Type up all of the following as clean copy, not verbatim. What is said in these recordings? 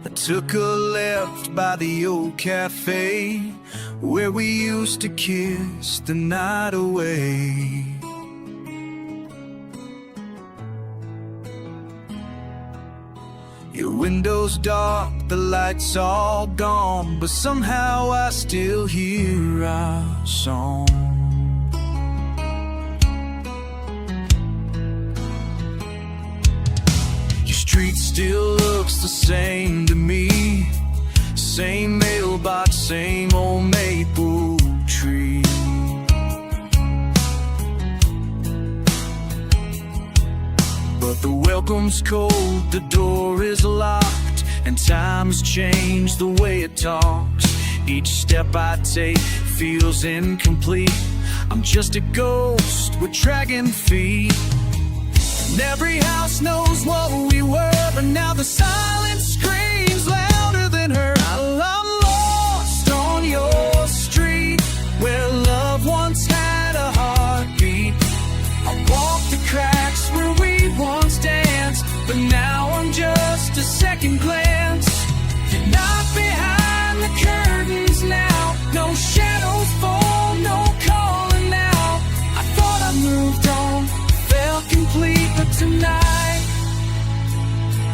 I took a left by the old cafe where we used to kiss the night away. Your window's dark, the lights all gone, but somehow I still hear our song. Your street still looks the same to me, same mailbox, same old maple tree. But the welcome's cold, the door is locked, and time has changed the way it talks. Each step I take feels incomplete. I'm just a ghost with dragging feet. And every house knows what we were, but now the silence screams louder than her. I'm lost on your street, where love once had a heartbeat. I walk the cracks where we once danced, but now I'm just a second glance. You're not behind the curtains now, no shadows fall, no calling out. I thought I moved on, felt complete, but tonight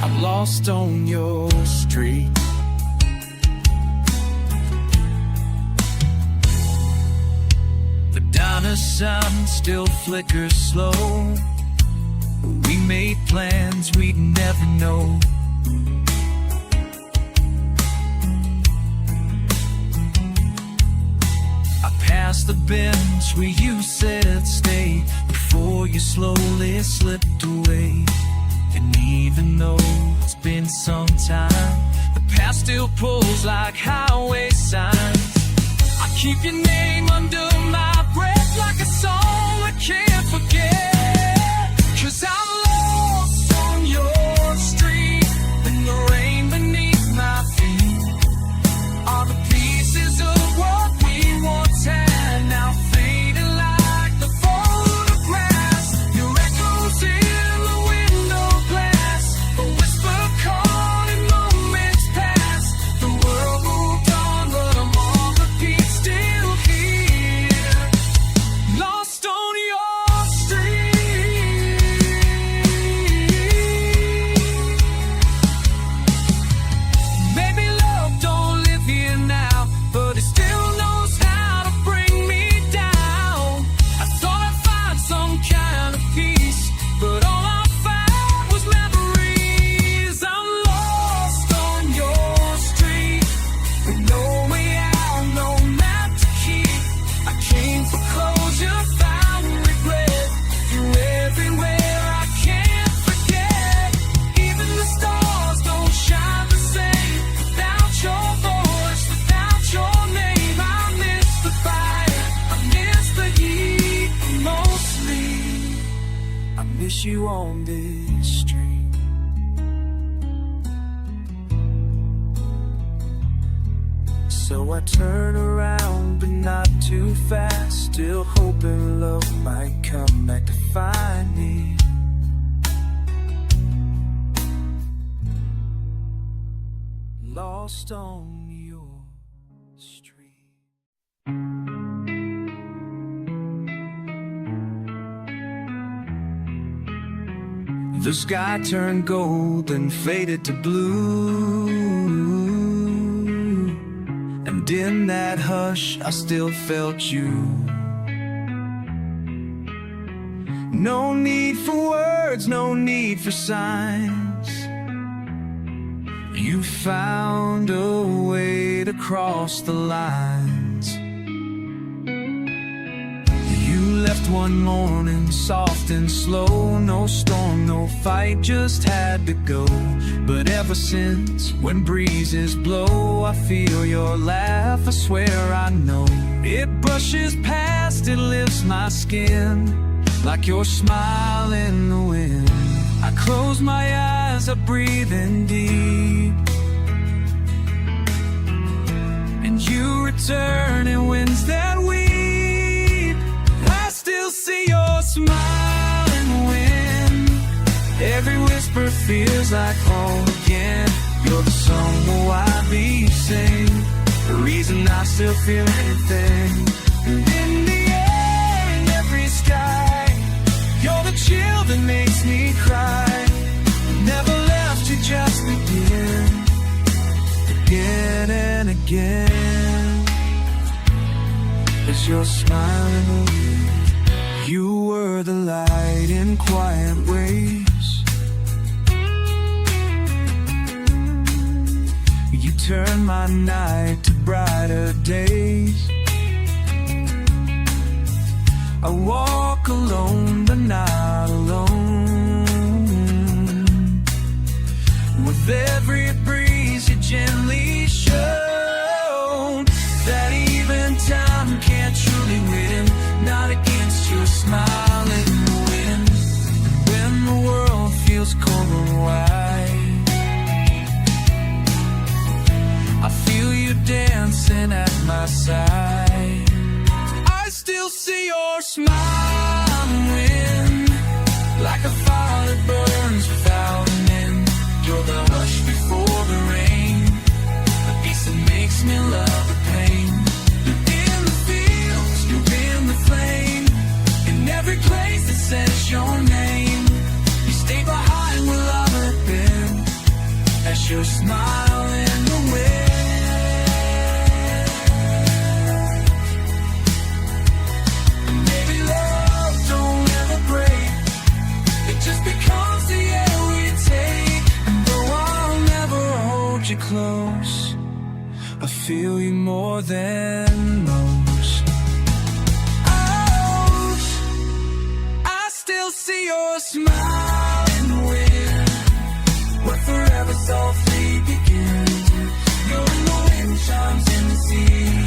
I'm lost on your street. The diner sun still flickers slow. We made plans we'd never know. I passed the bench where you said stay before you slowly slipped away. And even though it's been some time, the past still pulls like highway signs. I keep your name under my breath like a song I can't forget. 'Cause I'm lost on your street, and the rain beneath my feet are the pieces of what we once had, now fading like the photographs. Your echoes in the window glass, a whisper calling moments past. The world moved on, but I'm on the beat, still here, lost on your street. Maybe love don't live here now, but it still knows how to bring me down. I thought I'd find some kind of peace, but all I found was memories. I'm lost on your street, with no way out, no map to keep. I came for closure, found regret. You're everywhere, I can't forget. Even the stars don't shine the same without your voice, without your name. I miss the fire, I miss the heat, and mostly I miss you on this street. So I turn around, but not too fast, still hoping love might come back to find me. Lost on your street. The sky turned gold and faded to blue, and in that hush I still felt you. No need for words, no need for signs. You found a way to cross the lines. You left one morning, soft and slow. No storm, no fight, just had to go. But ever since, when breezes blow, I feel your laugh, I swear I know. It brushes past, it lifts my skin, like your smile in the wind. I close my eyes, I breathe in deep, and you return in winds that weep. I still see your smile in the wind. Every whisper feels like home again. You're the song that why we sing, the reason I still feel anything. And in the air, in every sky, you're the chill that makes me cry. Never left, you just begin, again and again. As you're smiling, you were the light in quiet ways. You turn my night to brighter days. I walk alone but not alone. With every breeze you gently show that even time can't truly win, not against your smiling wind. When the world feels cold and wide, I feel you dancing at my side. I still see your smile when, like a fire that burns without an end. You're the hush before the rain, the peace that makes me love the pain. In the fields, you're in the flame, in every place that says your name. You stay behind where love had been, as your smile in the wind. Maybe love don't ever break, it just becomes the air we take. And though I'll never hold you close, I feel you more than most. Oh, I still see your smile in the wind, where forever softly begins. You're in the wind, chimes in the sea.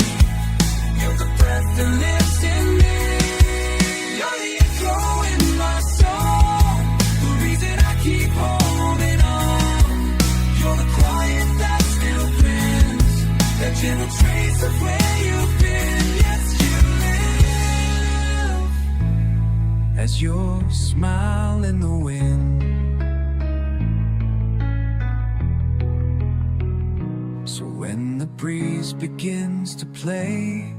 You're the breath that lives in me. You're the echo in my soul, the reason I keep holding on. You're the quiet that still grins, that gentle trace of where you've been. Yes, you live, as your smile in the wind. So when the breeze begins to play,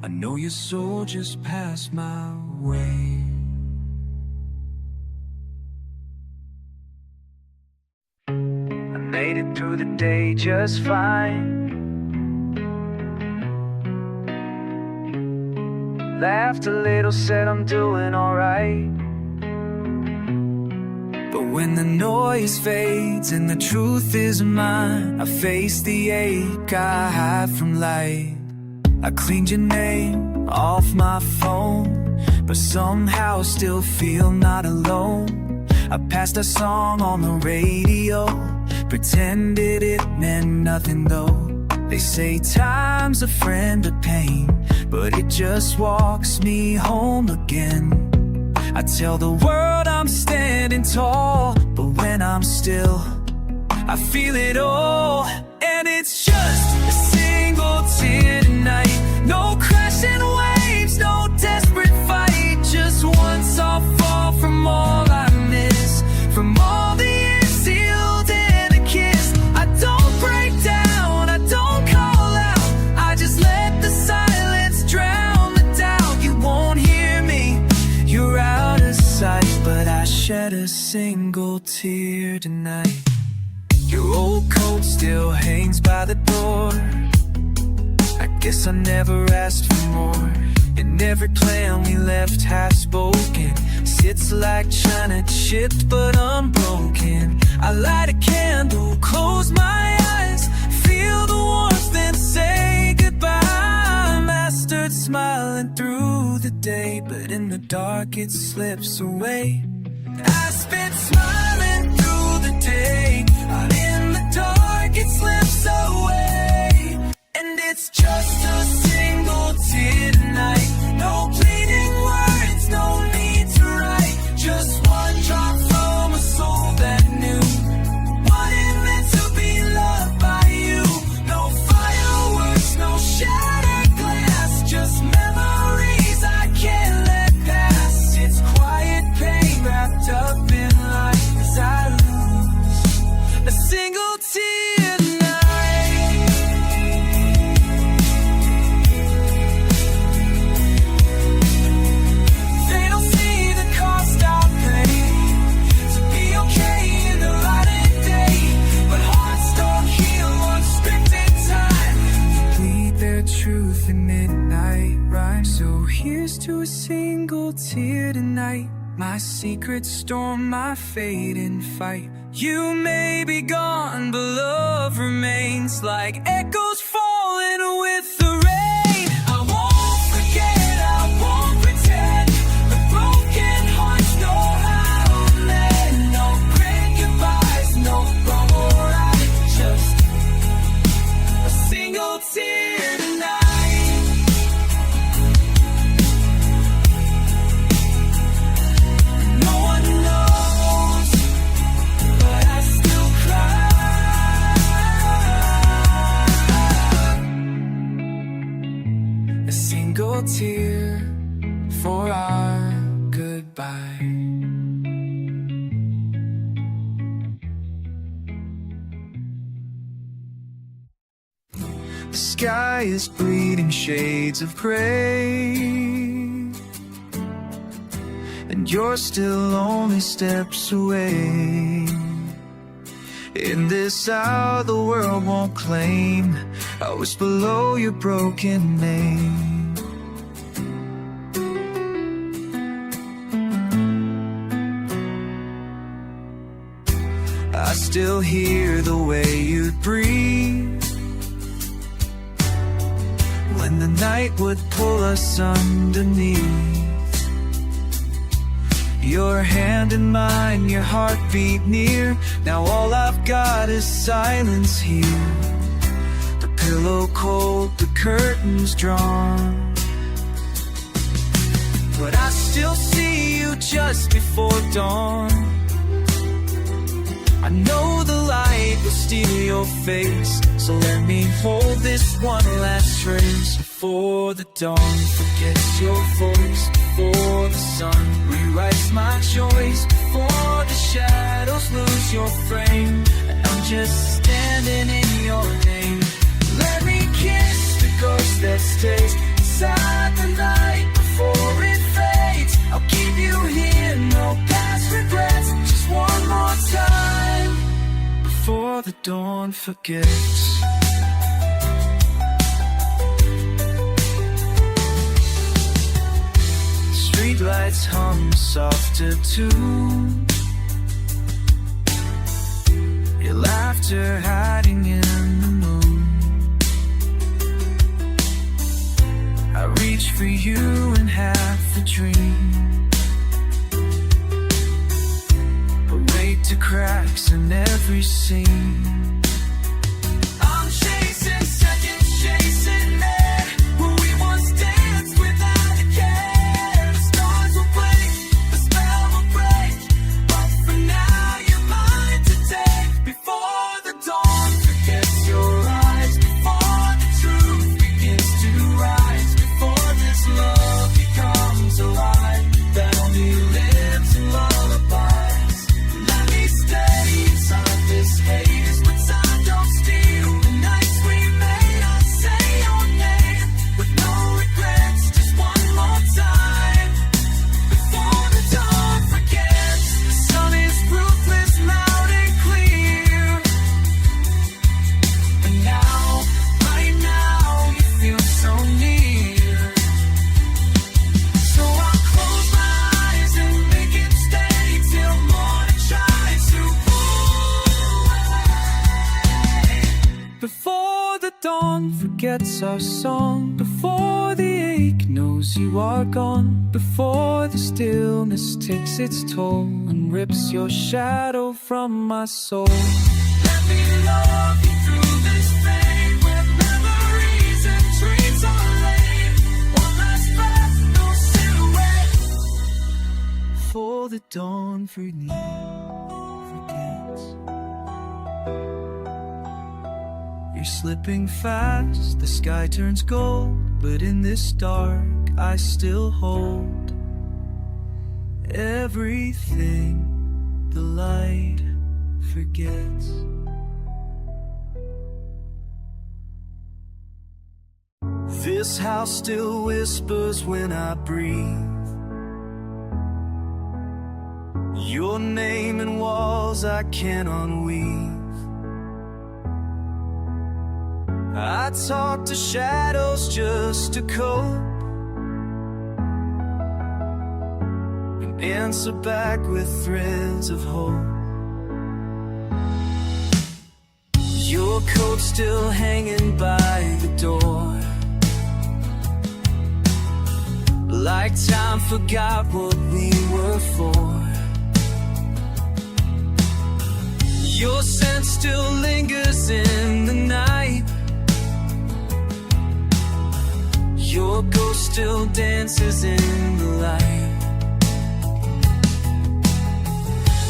I know your soul just passed my way. I made it through the day just fine. Laughed a little, said I'm doing alright. But when the noise fades and the truth is mine, I face the ache I hide from light. I cleaned your name off my phone, but somehow still feel not alone. I passed a song on the radio, pretended it meant nothing though. They say time's a friend of pain, but it just walks me home again. I tell the world I'm standing tall, but when I'm still, I feel it all. And it's just a single tear tonight. No crashing waves, no desperate fight. Just one soft fall from all I miss, from all the years sealed in a kiss. I don't break down, I don't call out, I just let the silence drown the doubt. You won't hear me, you're out of sight, but I shed a single tear tonight. Your old coat still hangs by the door, I guess I never asked for more. And every plan we left half-spoken sits like china chipped but unbroken. I light a candle, close my eyes, feel the warmth, then say goodbye. Mastered smiling through the day, but in the dark it slips away. I spent smiling through the day, but in the dark it slips away. And it's just a single tear tonight. No pleading words, no need to write. Just one drop from a soul that knew what it meant to be loved by you. No fireworks, no shattered glass, just memories I can't let pass. It's quiet pain wrapped up in light, as I lose a single tear My secret storm, my fate in fight. You may be gone, but love remains like echoes falling with the rain. I won't forget, I won't pretend. The broken hearts know how to mend. No great goodbyes, no wrong or right. Just a single tear tonight. Tear for our goodbye. The sky is bleeding shades of gray, and you're still only steps away. In this hour the world won't claim I was below your broken name. I still hear the way you'd breathe when the night would pull us underneath. Your hand in mine, your heartbeat near. Now all I've got is silence here. The pillow cold, the curtains drawn, but I still see you just before dawn. I know the light will steal your face, so let me hold this one last trace. Before the dawn forgets your voice, before the sun rewrites my choice, before the shadows lose your frame, and I'm just standing in your name. Let me kiss the ghost that stays inside the night before it fades. I'll keep you here, no past regrets, just one more time before the dawn forgets. Streetlights hum softer too, your laughter hiding in the moon. I reach for you in half a dream, but wait to cracks in every scene. I'm chasing seconds, chasing air, where we once danced without a care. The stars will break, the spell will break, but for now you're mine to take. Before the dawn forgets your eyes, before the truth begins to rise, before this love becomes alive that only lives in lullabies. Let me stay inside this haze when time don't steal the nights we made. I'll say your name with no regrets, just one more time before the dawn forgets. The sun is ruthless, loud and clear, and now, right now, you feel so near. So I'll close my eyes and make it stay till morning tries to pull away. Before the dawn forgets our song, before the ache knows you are gone, before the stillness takes its toll and rips your shadow from my soul. Let me love you through this pain, where memories and dreams are laid. One last breath, no silhouette, before the dawn forgets. You're slipping fast, the sky turns gold, but in this dark I still hold everything the light forgets. This house still whispers when I breathe your name in walls I can't unweave. I talk to shadows just to cope, and answer back with threads of hope. Your coat still hanging by the door, like time forgot what we were for. Your scent still lingers in the night. Your ghost still dances in the light.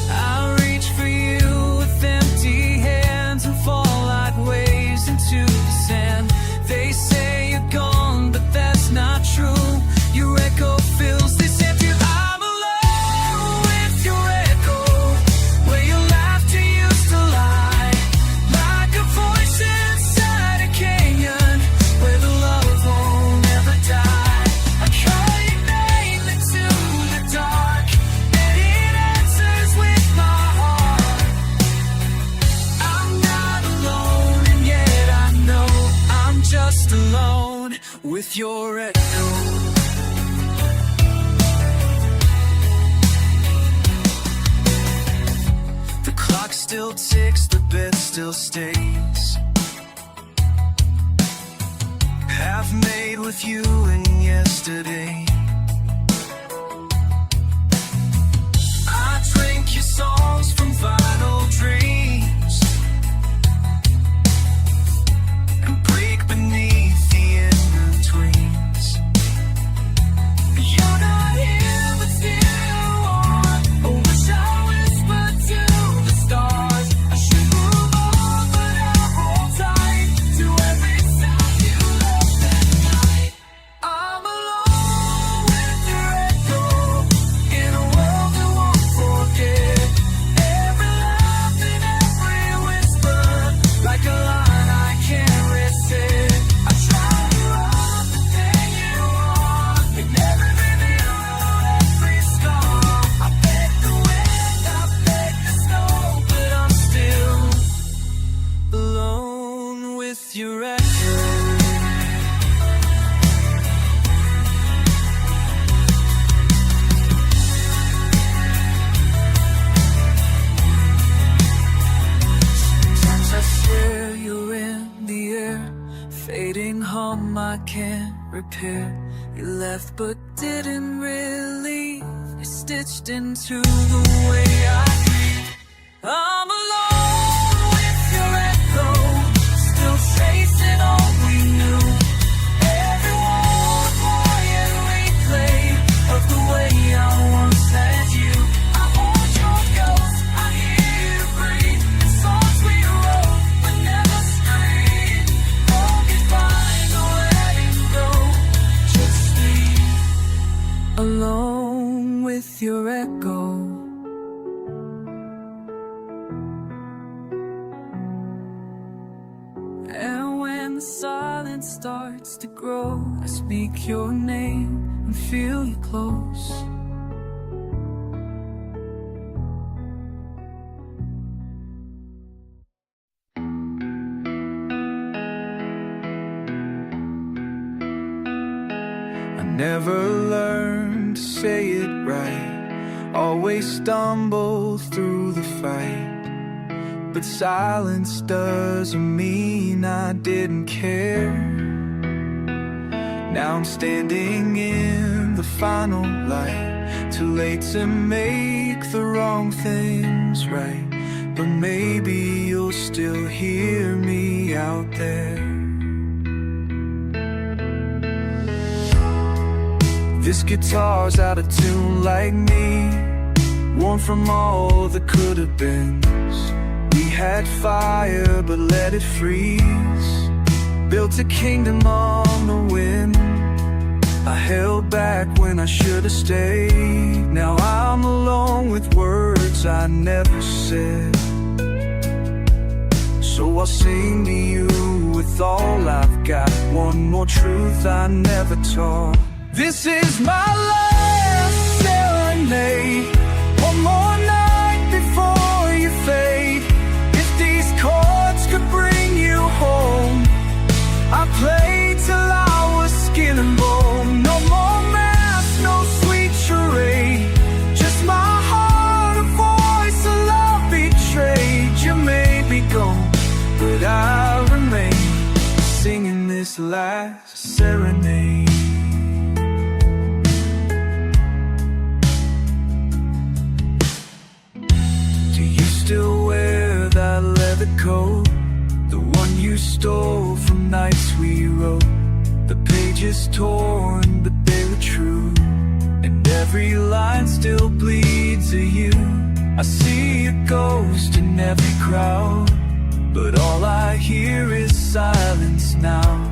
I reach for you with empty hands and fall like waves into the sand. They say you're gone, but that's not true. Your echo fills this empty. I'm alone with your echo, where your laughter used to lie, like a voice inside a canyon, where the love won't ever die. I call your name into the dark, and it answers with my heart. I'm not alone, and yet I know I'm just alone with your echo. Still ticks, the bed still stays. Half made with you and yesterday. I drink your songs from vinyl dreams and break beneath the in-betweens. You're not here, but still you are. Oh, wish I whispered to the stars. I should move on, but I hold tight to every sound you left that night. I'm alone with your echo in a world that won't forget. Every laugh and every whisper, like a line I can't resist. I try to run the thing you are, and never reveal every scar. I beg the wind, I beg the snow, but I'm still alone with your echo. Sometimes I swear you're in the air, fading hum I can't repair. You left but didn't really. You're stitched into the way I breathe. I'm alone with your echo, still chasing all we knew. Every wall, quiet replay of the way I once had you. I hold your ghost, I hear you breathe. The songs we wrote but never screamed. No goodbye, no letting go, just me alone with your echo. And when the silence starts to grow, I speak your name and feel you close. I never learned to say it right, always stumble through the fight. But silence doesn't mean I didn't care. Now I'm standing in the final light, too late to make the wrong things right. But maybe you'll still hear me out there. This guitar's out of tune like me, worn from all that could have been. We had fire but let it freeze, built a kingdom on the wind. I held back when I should have stayed. Now I'm alone with words I never said. So I'll sing to you with all I've got, one more truth I never taught. This is my last serenade, one more night before you fade. If these chords could bring you home, I played till I was skin and bone. No more mask, no sweet charade, this last serenade. Do you still wear that leather coat, the one you stole from nights we wrote? The pages torn, but they were true, and every line still bleeds of you. I see a ghost in every crowd, but all I hear is silence now.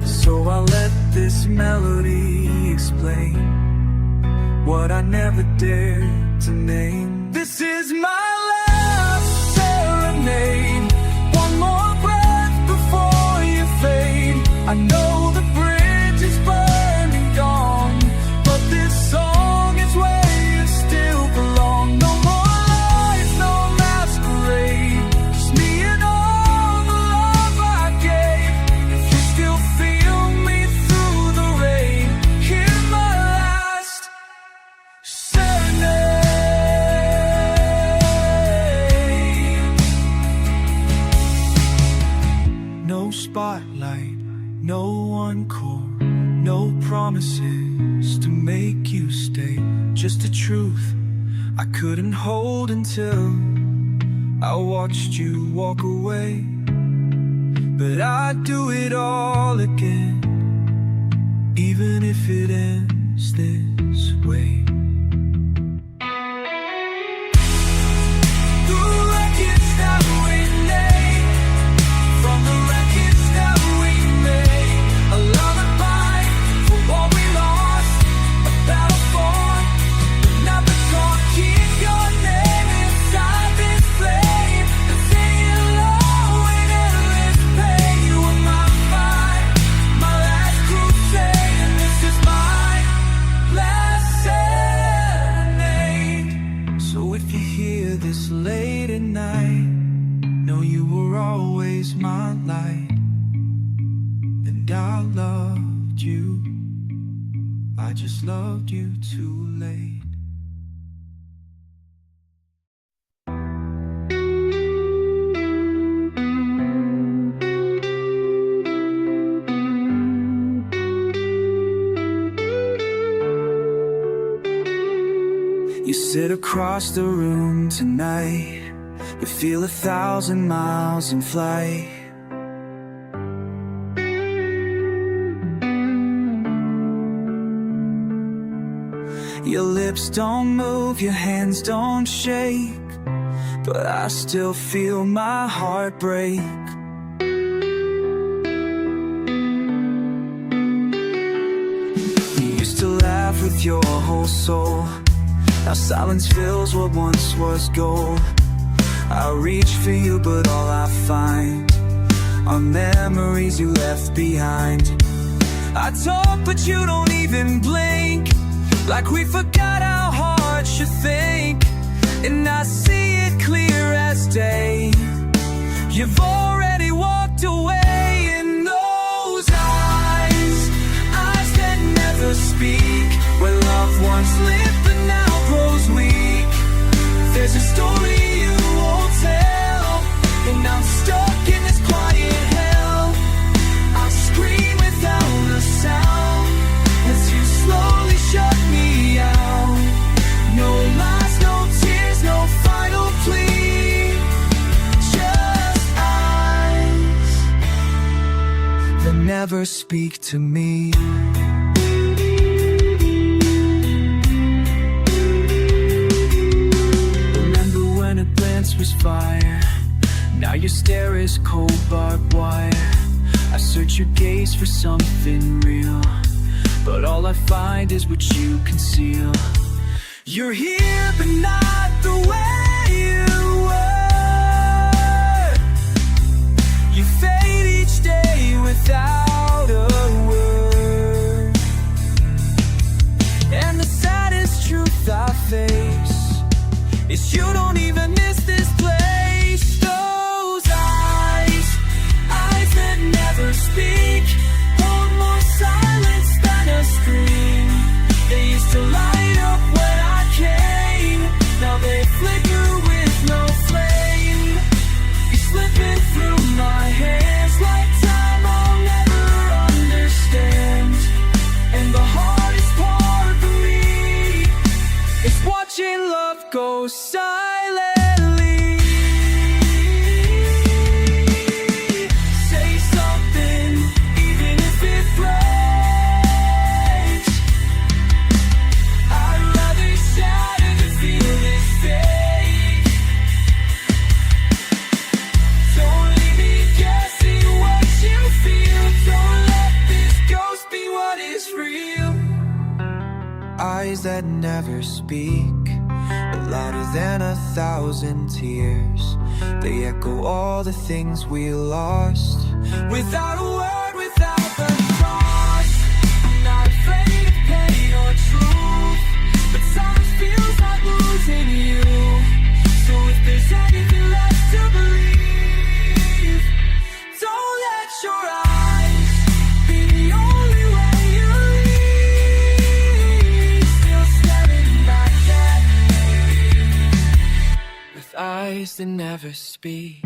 So I'll let this melody explain what I never dared to name. This is my last serenade. One more breath before you fade. I know the bridge is burned and gone, but this song is where you still belong. No more lies, no masquerade, just me and all the love I gave. If you still feel me through the rain, hear my last serenade. No spotlight, no encore, no promises to make you stay. Just the truth I couldn't hold until I watched you walk away. But I'd do it all again, even if it ends this way. The wreckage that we made, from the wreckage that we made, a lullaby for what we lost, a battle fought, another song. Keep your name inside this flame and sing it low in endless pain. You were my fight, my last crusade, and this is my last serenade. So if you hear this late at night, know you were always my light, and I loved you. I just loved you too late. You sit across the room tonight, you feel 1,000 miles in flight. Your lips don't move, your hands don't shake, but I still feel my heart break. You used to laugh with your whole soul, now silence fills what once was gold. I reach for you, but all I find are memories you left behind. I talk, but you don't even blink, like we forgot how hard you think. And I see it clear as day, you've already walked away. In those eyes, eyes that never speak, where love once lived but now grows weak. There's a story you won't tell, and I'm stuck in this quiet hell. I scream without a sound as you slowly shut me out. No lies, no tears, no final plea, just eyes that never speak to me. Was fire, now your stare is cold barbed wire. I search your gaze for something real, but all I find is what you conceal. You're here, but not the way you were. You fade each day without a word, and the saddest truth I face is you don't even miss this place. Those eyes, eyes that never speak, hold more silence than a scream. They used to light up when I came, now they flicker goes silently. Say something, even if it breaks. I'd rather shatter than feel this fate. Don't leave me guessing what you feel. Don't let this ghost be what is real. Eyes that never speak, louder than 1,000 tears. They echo all the things we lost. Without a word, without the cross. I'm not afraid of pain or truth, but silence feels like losing you. So if there's anything left to believe, don't let your eyes be the only way you leave. Still staring back at me with eyes that never speak.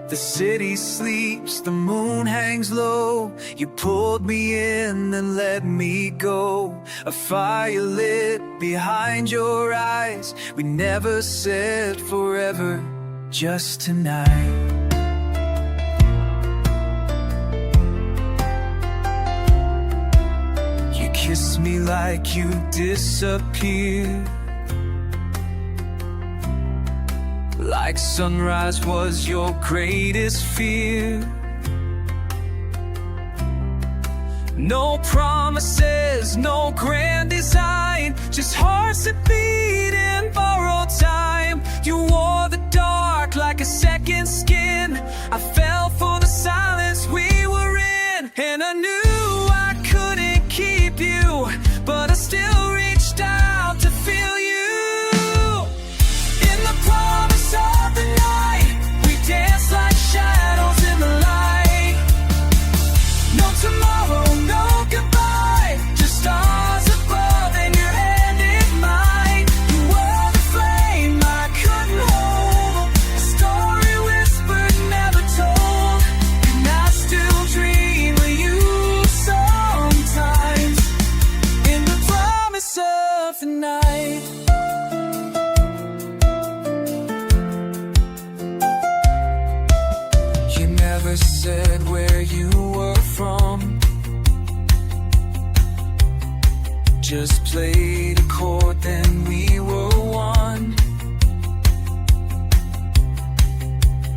The city sleeps, the moon hangs low. You pulled me in and let me go. A fire lit behind your eyes. We never said forever, just tonight. You kissed me like you disappeared, like sunrise was your greatest fear. No promises, no grand design, just hearts that beat in borrowed time. You wore the dark like a second skin. I fell for the silence we were in, and I knew I couldn't keep you, but I still reached out to feel you. In the promise of the night, we dance like shadows in the light. No tomorrow, no goodbye, just stars above and your hand in mine. You were the flame I couldn't hold, a story whispered, never told. And I still dream of you sometimes, in the promise of the night. You never said where you were from, just played a chord, then we were one.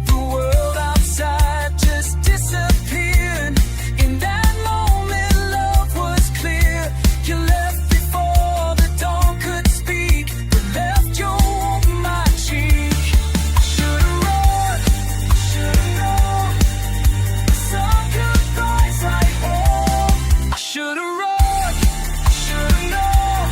The world outside just disappeared. In that moment, love was clear. You left before the dawn could speak, but left your warmth on my cheek. I should've roared, I should've known. Some goodbyes like home. I should've roared, I should've known.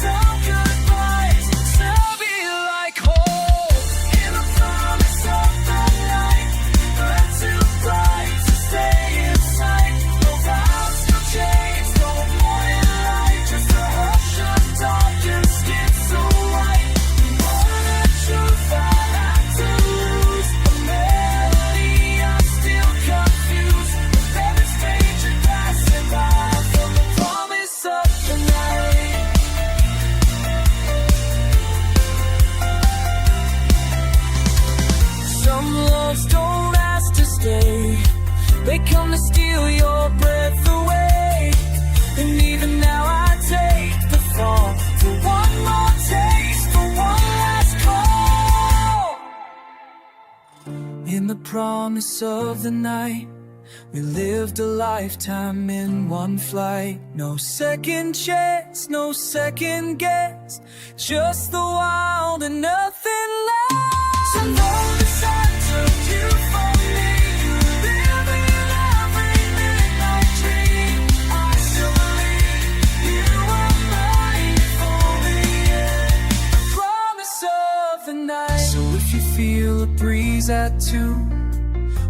Some goodbyes still be like home. In the promise of the night, but too bright to stay in sight. No vows, no chains, no morning light, just a hush of darkened skin so white. More than truth I had to lose, a melody I'm still confused. The feathers fade, you're passing by from the promise of the night. Some loves don't ask to stay, they come to steal your breath away. And even now I take the fall for one more taste, for one last call. In the promise of the night, we lived a lifetime in one flight. No second chance, no second guess, just the wild and nothing less. So know the signs of you for me. You live in every midnight dream. I still believe you were mine for the end. The promise of the night. So if you feel a breeze at 2,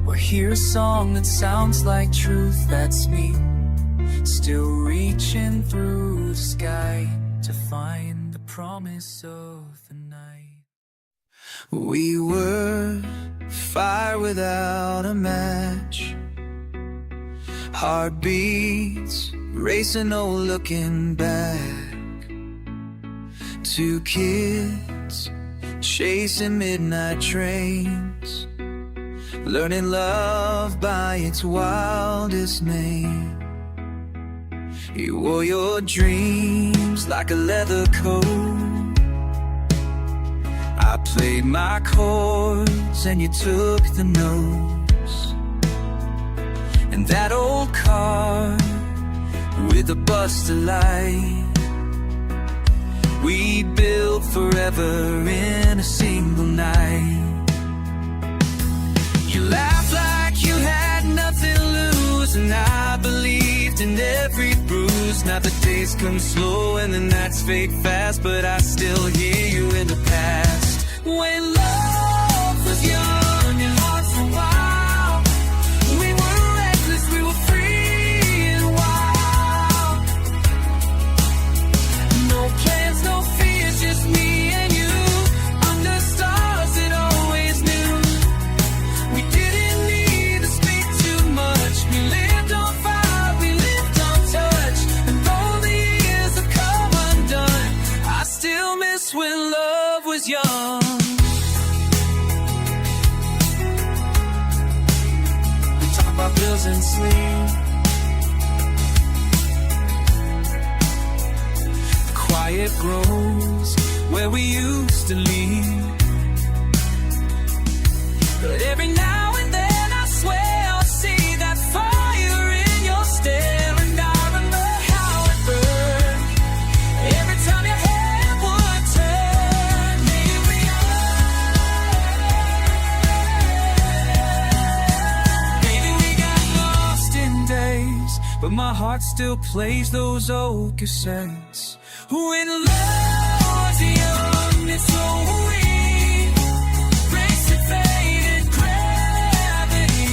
or hear a song that sounds like truth, that's me, still reaching through the sky to find the promise of the night. We were fire without a match, heartbeats racing, no looking back. Two kids chasing midnight trains, learning love by its wildest name. You wore your dreams like a leather coat, I played my chords and you took the notes. And that old car with a busted light, we built forever in a single night. You laughed like you had nothing to lose, and I believed in every bruise. Now the days come slow and the nights fade fast, but I still hear you in the past. When love was young and hearts were wild, we were reckless, we were free and wild. No plans, no fears, just me and you, under stars that always knew. We didn't need to speak too much, we lived on fire, we lived on touch. And though the years have come undone, I still miss when love was young. We talk about bills and sleep, the quiet grows where we used to leave. But every now and then I swear I'll see that fire in your stare, and I remember how it burned every time your head would turn. Maybe we got lost in days, but my heart still plays those old cassettes. When love was young, it's so weak, race and faded gravity,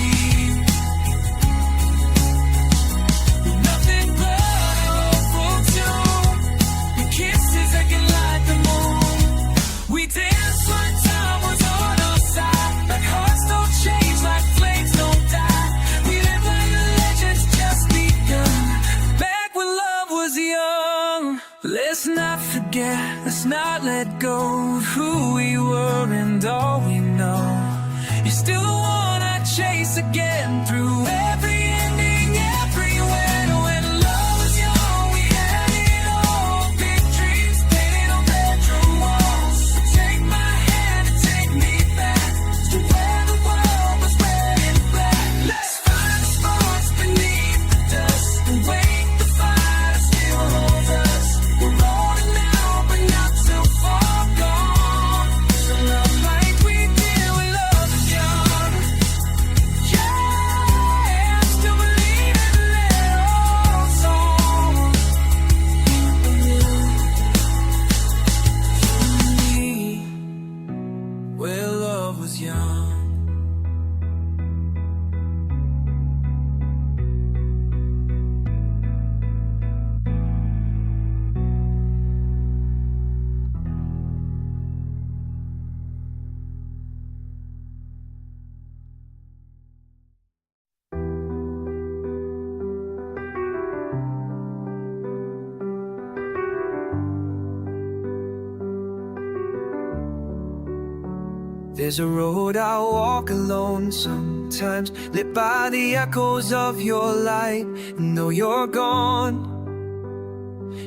nothing but a hopeful tune, and kisses that can light the moon. We danced when time was on our side, like hearts don't change, like flames don't die. We live like the legends just begun, back when love was young. Let's not forget, let's not let go of who we were and all we know. You're still the one I chase again through every ending, everywhere. When love was young, we had it all. Big dreams painted on bedroom walls. Take my hand and take me back to where the world was red and black. Let's find sparks beneath the dust and wake the fire that still holds us. We're rolling now, but not too far gone. So love like we did when love was young. Yeah, still believe in that old song. Me, where love was young. There's a road I walk alone sometimes, lit by the echoes of your light. And though you're gone,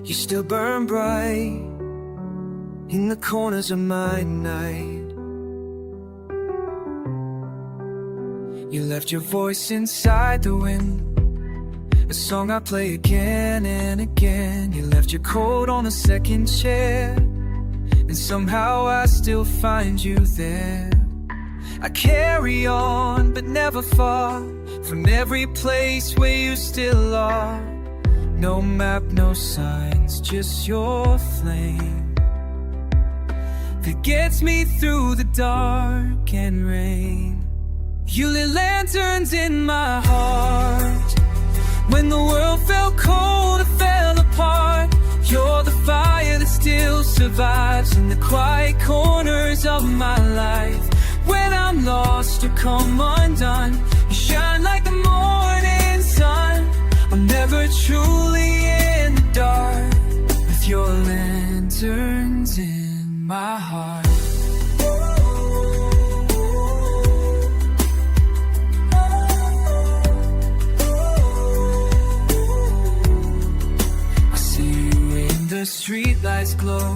you still burn bright in the corners of my night. You left your voice inside the wind, a song I play again and again. You left your coat on a second chair, and somehow I still find you there. I carry on, but never far from every place where you still are. No map, no signs, just your flame that gets me through the dark and rain. You lit lanterns in my heart when the world felt cold, it fell apart. survives in the quiet corners of my life. When I'm lost or come undone, you shine like the morning sun. I'm never truly in the dark, with your lanterns in my heart. I see you in the streetlights glow,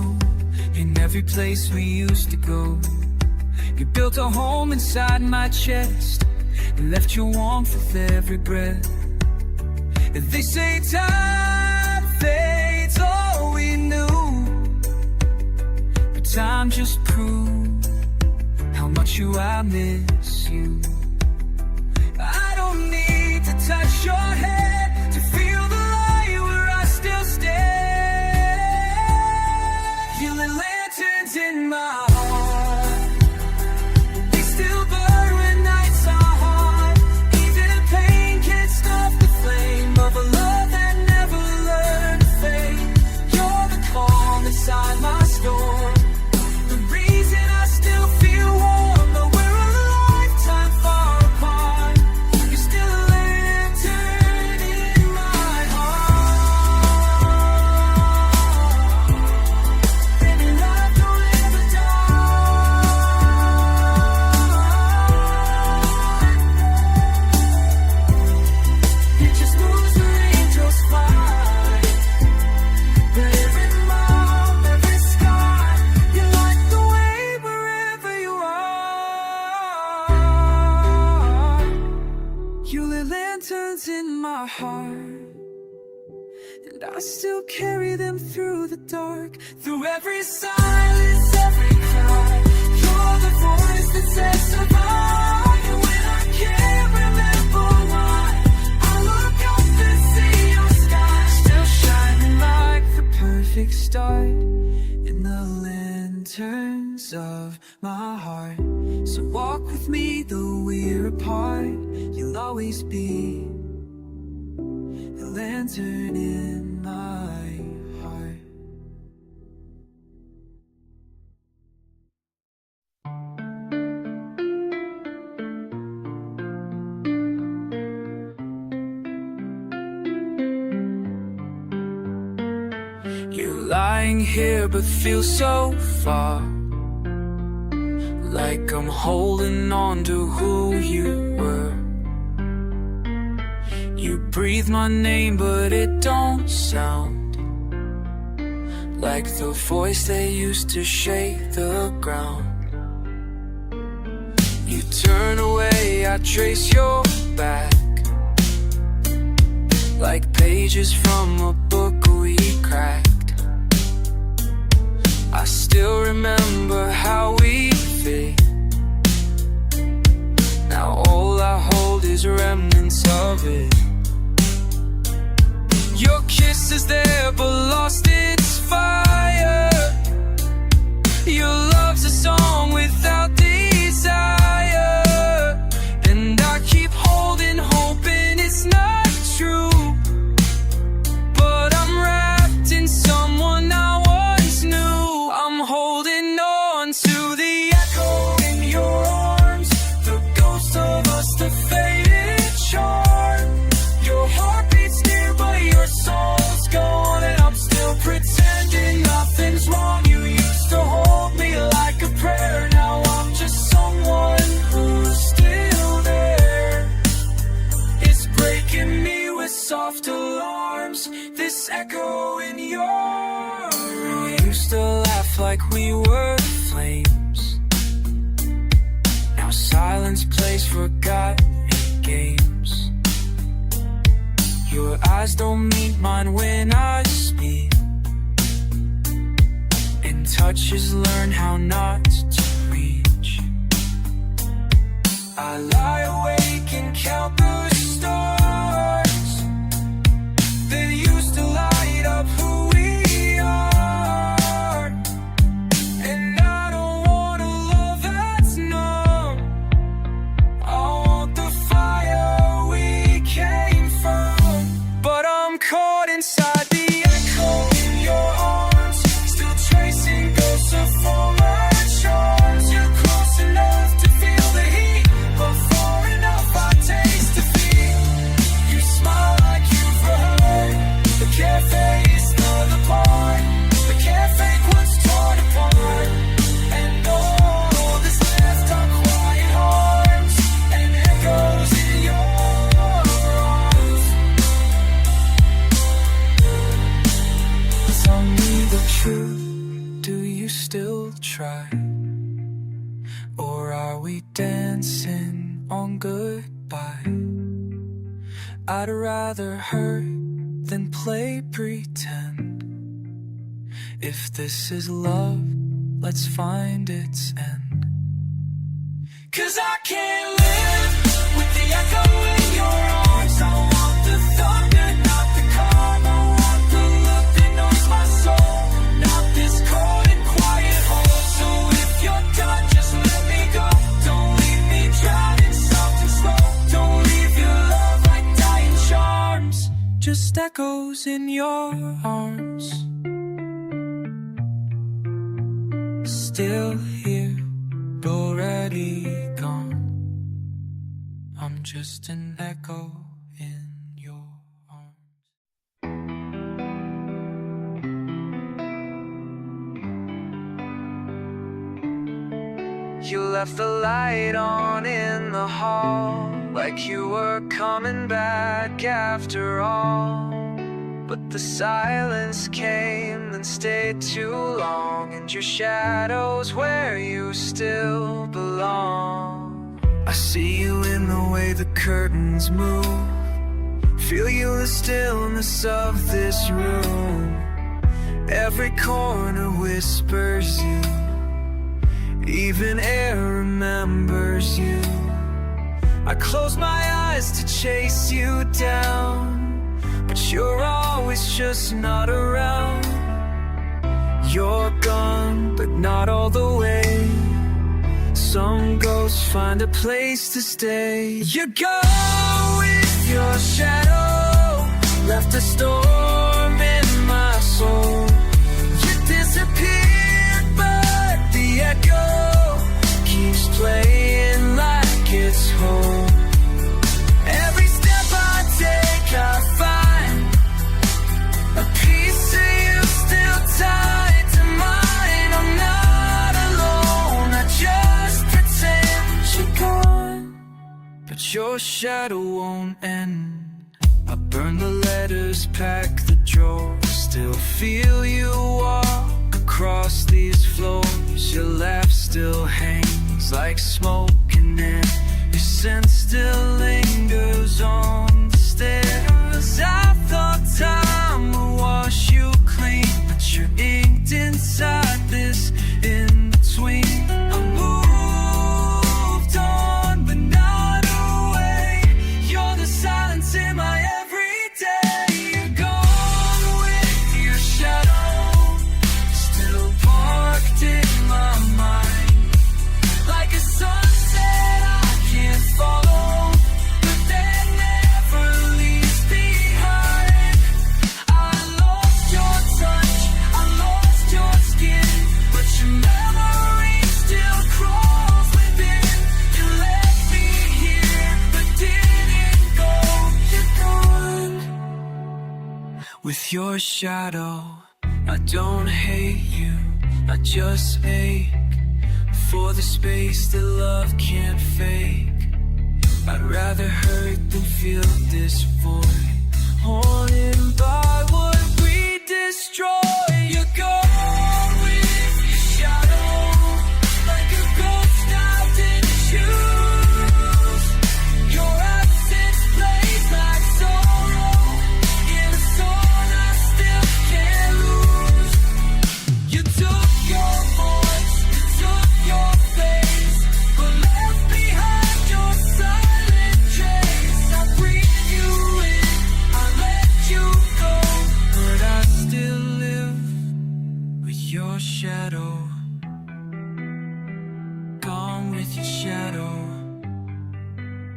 in every place we used to go. You built a home inside my chest and left your warmth with every breath. They say time fades all we knew, but time just proved how much I miss you. I don't need to touch your head to feel the light where I still stand. You lit lanterns in my heart. Inside my storm, the reason I still feel warm, though we're a lifetime far apart. You're still a lantern in my heart. Baby, love don't ever die. It just moves where angels fly. But every in my heart, and I still carry them through the dark, through every silence, every cry. You're the voice that says survive. And when I can't remember why, I look up and see your sky, still shining like the perfect start in the lanterns of my heart. So walk with me though we're apart, you'll always be a lantern in my heart. You're lying here but feel so far, like I'm holding on to who you were. You breathe my name but it don't sound like the voice that used to shake the ground. You turn away, I trace your back, like pages from a book we cracked. I still remember how we fit. Now all I hold is remnants of it. Your kiss is there but lost its fire. Your love's a song without desire, and I keep holding, hoping it's not true. But I'm wrapped in someone I once knew. I'm holding on to the echo in your arms, the ghost of us, the faded charm. Your heart beats near but your soul's gone, and I'm still pretending nothing's wrong. You used to hold me like a prayer, now I'm just someone who's still there. It's breaking me with soft alarms, this echo in your room. We used to laugh like we were flames, now silence plays forgotten games. Your eyes don't meet mine when I speak, and touches learn how not to reach. I lie awake and count the stars that used to light up who we are. And I don't want a love that's numb, I want the fire we came from. But I'm caught inside the echo in your arms, still tracing Tell me the truth, do you still try? Or are we dancing on goodbye? I'd rather hurt than play pretend. If this is love, let's find its end. 'Cause I can't live with the echo in your arms. I want the thunder, not the calm. I want the look that knows my soul, not this cold and quiet hole. So if you're done, just let me go. Don't leave me drowning something slow. Don't leave your love like dying charms, just echoes in your arms. Still here, already gone. I'm just an echo in your arms. You left the light on in the hall, like you were coming back after all. But the silence came and stayed too long, and your shadow's where you still belong. I see you in the way the curtains move, feel you in the stillness of this room. Every corner whispers you, even air remembers you. I close my eyes to chase you down, but you're always just not around. You're gone, but not all the way. Some ghosts find a place to stay. You go with your shadow, left a storm in my soul. You disappeared, but the echo keeps playing like it's home. Every step I take, I find a piece of you still tied to mine. I'm not alone, I just pretend you're gone, but your shadow won't end. I burn the letters, pack the drawers, still feel you walk across these floors. Your laugh still hangs like smoke, and then your scent still lingers on the stairs. I thought time would wash you clean, but you're inked inside this in-between. I moved on, but not away. You're the silence in my everyday. You're gone with your shadow, still parked in my mind, like a sunset I can't follow, but that never leaves behind. I lost your touch, I lost your skin, but your memory still crawls within. You left me here, but didn't go. You're gone with your shadow. I don't hate you, I just ache for the space that love can't fake. I'd rather hurt than feel this void, haunted by what we destroy. You go with your shadow, like a ghost I didn't choose. Your absence plays like sorrow in a song I still can't lose. You took your voice, you took your face, but left behind your silent trace. I breathe you in, I let you go, but I still live with your shadow. Gone with your shadow,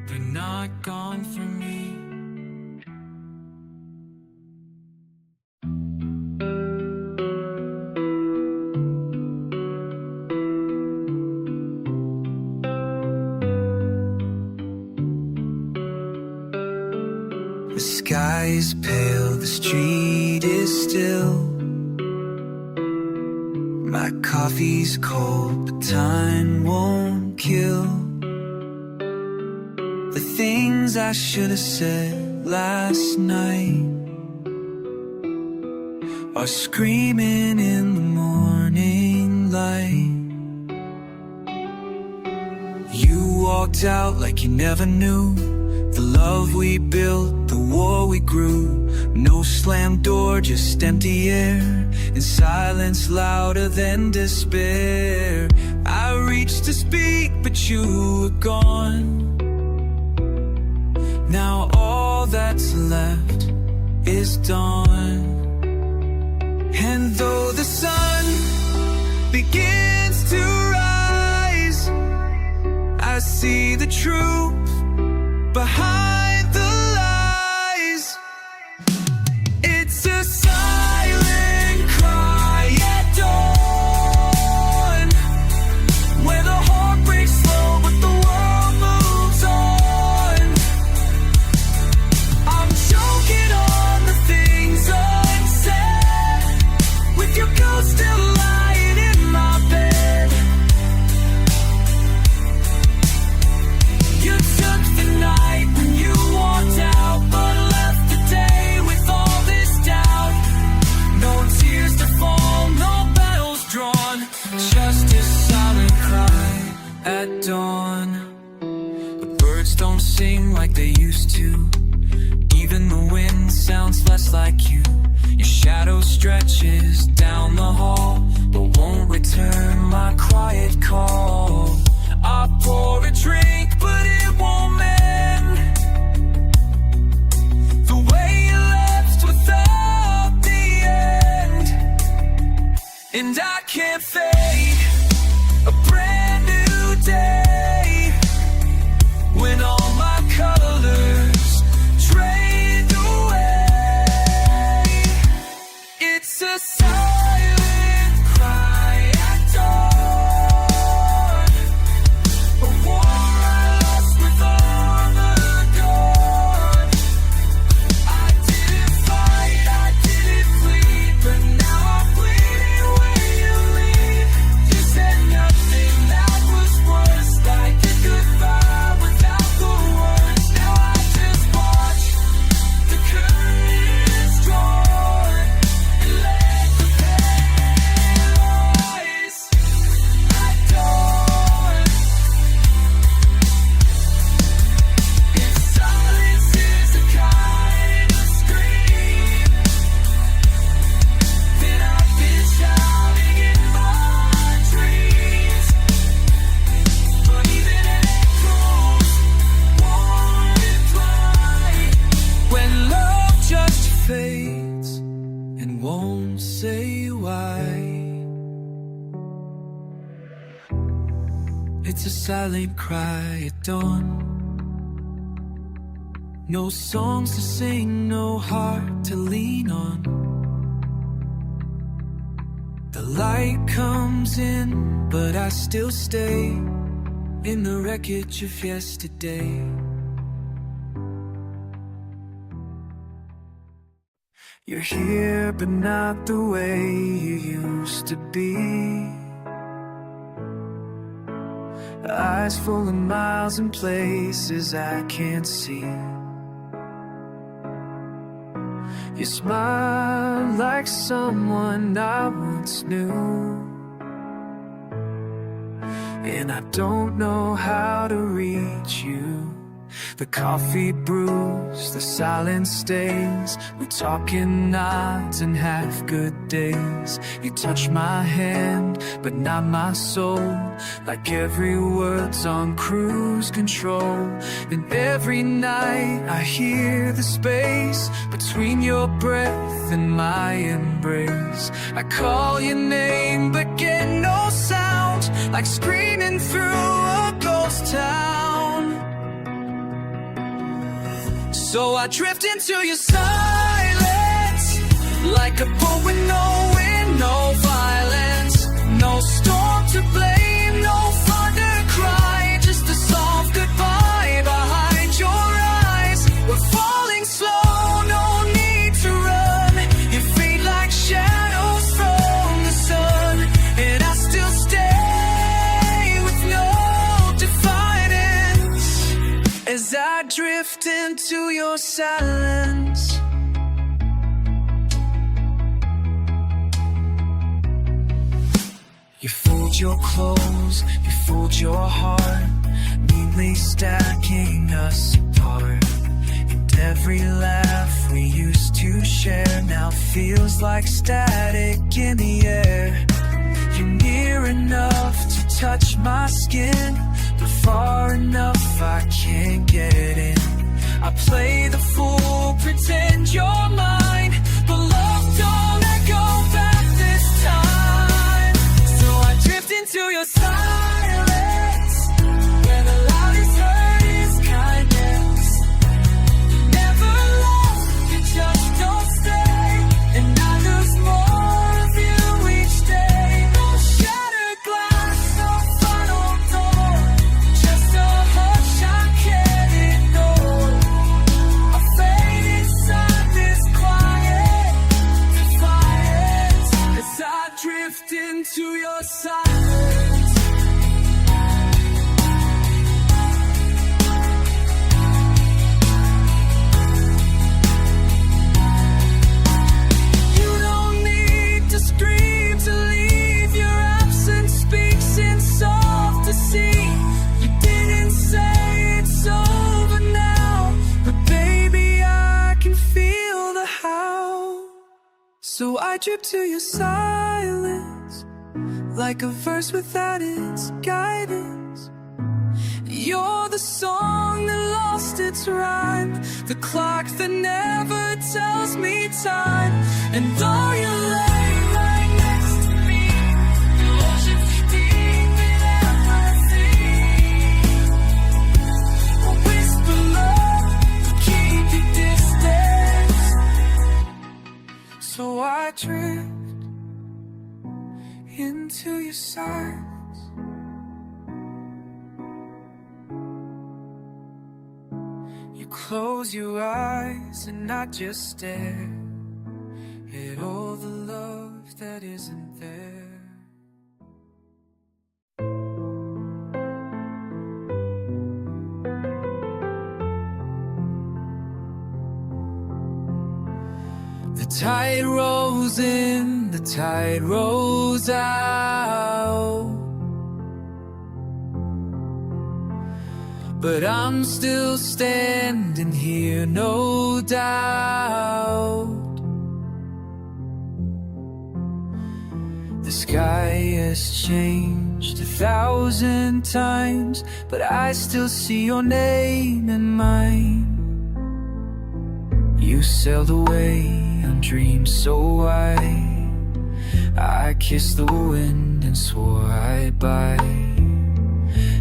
but not gone from me. The sky is pale, the street is still. My coffee's cold, but time won't kill the things I should have said last night. are screaming in the morning light. You walked out like you never knew the love we built, the war we grew. No slammed door, just empty air, and silence louder than despair. I reached to speak, but you were gone. Now all that's left is dawn. And though the sun begins to rise, I see the truth behind the lies. It's a silent cry at dawn, where the heart breaks slow but the world moves on. I'm choking on the things unsaid, with your ghost still lying in my bed. You took the night when you walked out, but left the day with all this doubt. No tears to fall, no battles drawn, just a silent cry at dawn. The birds don't sing like they used to, even the wind sounds less like you. Your shadow stretches down the hall, but won't return my quiet call. I pour a drink, but it won't mend the way you left without the end. And I can't fake a brand new day when all my colors drained away. It's a silent cry at dawn, a war I lost with armor gone. I didn't fight, I didn't flee, but now I'm bleeding when you leave. You said nothing that was worse, like a goodbye without the words. Now I just watch the curtains drawn and let the pain rise at dawn. If silence is a kind of scream, then I've been shouting in my dreams. But even echoes won't reply when love just fades and won't say why. It's a silent cry at dawn. No songs to sing, no heart to lean on. The light comes in, but I still stay in the wreckage of yesterday. You're here, but not the way you used to be. Eyes full of miles and places I can't see. You smile like someone I once knew, and I don't know how to reach you. The coffee brews, the silence stays. We talk in nods and half good days. You touch my hand, but not my soul. Like every word's on cruise control. And every night I hear the space between your breath and my embrace. I call your name, but get no sound. Like screaming through a ghost town. So I drift into your silence, like a boat with no wind, no violence, no storm to blame, no thunder cry, just a soft goodbye behind your eyes. We're falling slow, no need to run. You fade like shadows from the sun, and I still stay with no defiance as I drift into your silence. fold your clothes, you fold your heart, neatly stacking us apart. And every laugh we used to share now feels like static in the air. You're near enough to touch my skin, but far enough I can't get in. I play the fool, pretend you're mine, but love don't echo back this time. So I drift into your silence, where the loudest hurt is kindness. You never left, you just don't stay, and I lose more of you each day. No shattered glass, no final door, just a hush I can't ignore. I fade inside this quiet defiance as I drift into your silence. You don't need to scream to leave, your absence speaks in soft deceit. You didn't say it's over now, but baby I can feel the how. So I drip to your silence, like a verse without its guidance. You're the song that lost its rhyme, the clock that never tells me time. And though you lay right next to me, the ocean's deep in empathy. A whisper love to keep you distance. So I drift into your silence. You close your eyes and I just stare at all the love that isn't there. The tide rolls in, the tide rolls out, but I'm still standing here, no doubt. The sky has changed 1,000 times, but I still see your name in mine. You sailed away on dreams so wide, I kissed the wind and swore I'd bide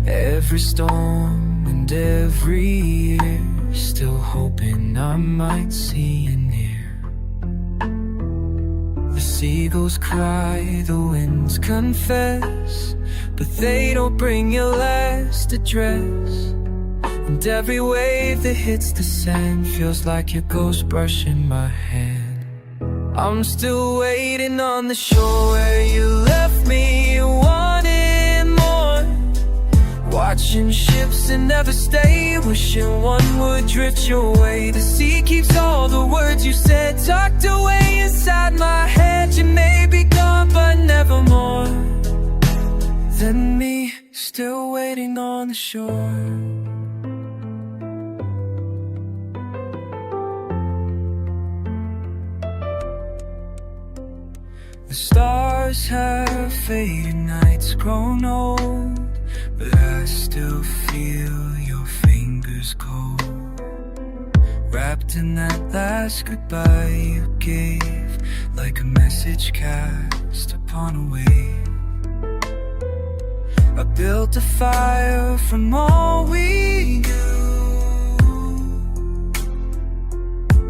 every storm and every year, still hoping I might see you near. The seagulls cry, the winds confess, but they don't bring your last address. And every wave that hits the sand feels like your ghost brushing my hand. I'm still waiting on the shore where you left me, wanting more, watching ships that never stay, wishing one would drift your way. The sea keeps all the words you said tucked away inside my head. You may be gone but never more than me, still waiting on the shore. The stars have faded, nights grown old, but I still feel your fingers cold, wrapped in that last goodbye you gave, like a message cast upon a wave. I built a fire from all we knew.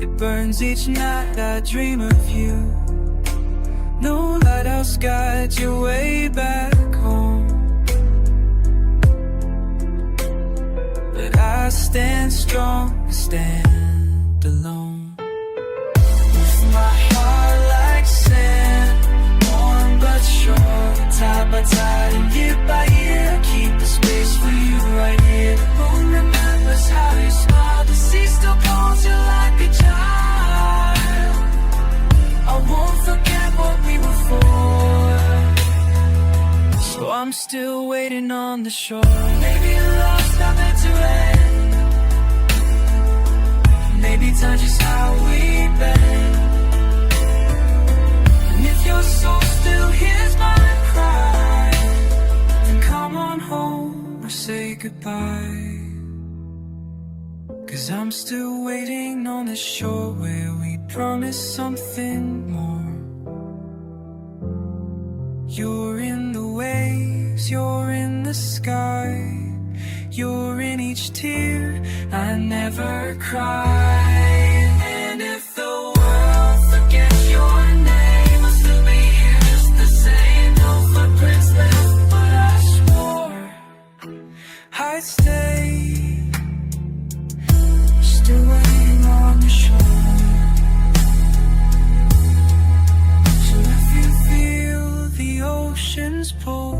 It burns each night, I dream of you. No lighthouse guides your way back home, but I stand strong, I stand alone. With my heart like sand, warm but sure, tide by tide and year by year, keep the space for you right here. The moon remembers how you smiled, the sea still calls you like a child. I won't forget what we were for, so I'm still waiting on the shore. Maybe love's not meant to end. Maybe time's just how we've been. And if your soul still hears my cry, then come on home or say goodbye. 'Cause I'm still waiting on the shore where we promised something more. You're in the waves, you're in the sky, you're in each tear I never cried. And if the world forgets your name, I'll still be here just the same. No footprints left, but I swore I'd stay. Still waiting on the shore. So if you feel the ocean's pull,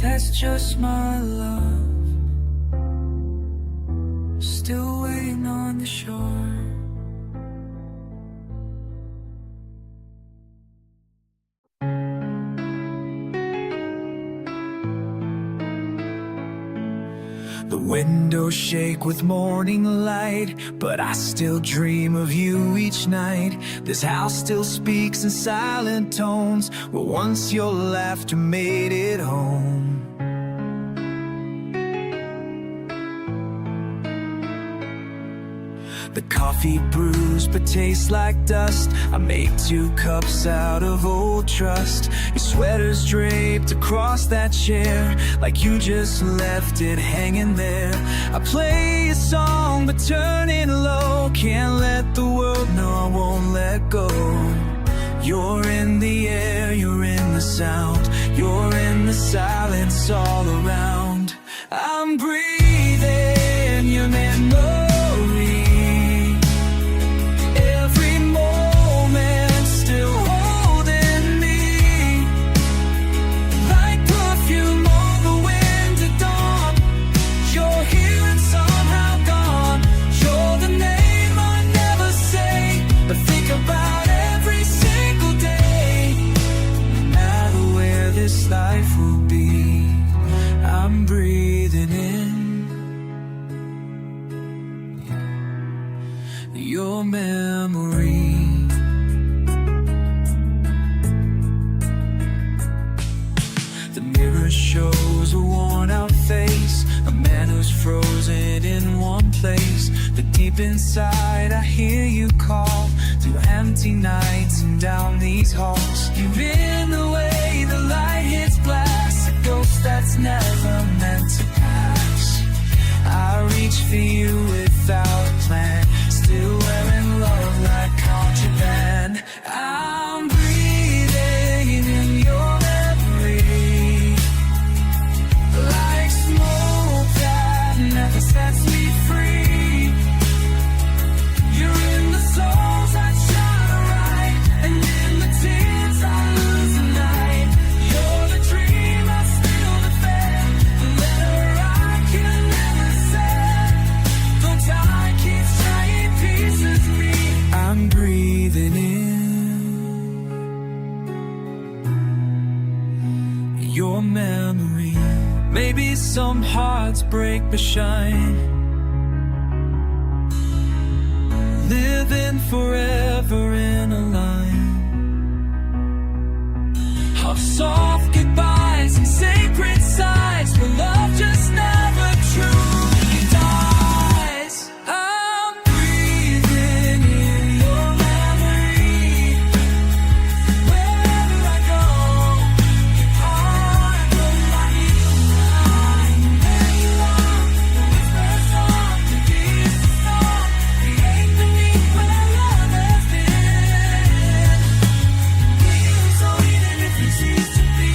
that's just my love. Still waiting on the shore. The windows shake with morning light, but I still dream of you each night. This house still speaks in silent tones, where once your laughter made it home. The coffee brews but tastes like dust. I make 2 cups out of old trust. Your sweater's draped across that chair, like you just left it hanging there. I play a song but turn it low. Can't let the world know I won't let go. You're in the air, you're in the sound, you're in the silence all around. I'm breathing your memory. Life will be, I'm breathing in your memory. The mirror shows a worn out face, a man who's frozen in one place. The deep inside I hear you call, through empty nights and down these halls. You've been the way the light hits glass, a ghost that's never meant to pass. I reach for you without a plan, still wearing love like contraband. I'm breathing in your memory, like smoke that never sets me free. You're in the souls that shine bright, and in the tears I lose the night. You're the dream I still defend, the letter I can never send. Though time keeps tying pieces of me, I'm breathing in your memory. Maybe some hearts break but shine, living forever in a line of soft goodbyes and sacred sighs, where love just never truly dies. I'm breathing in your memory. Wherever I go, you're part of my line. Where you are, the whispers of the deepest song, the ache beneath where love has been. So even if it ceases to be,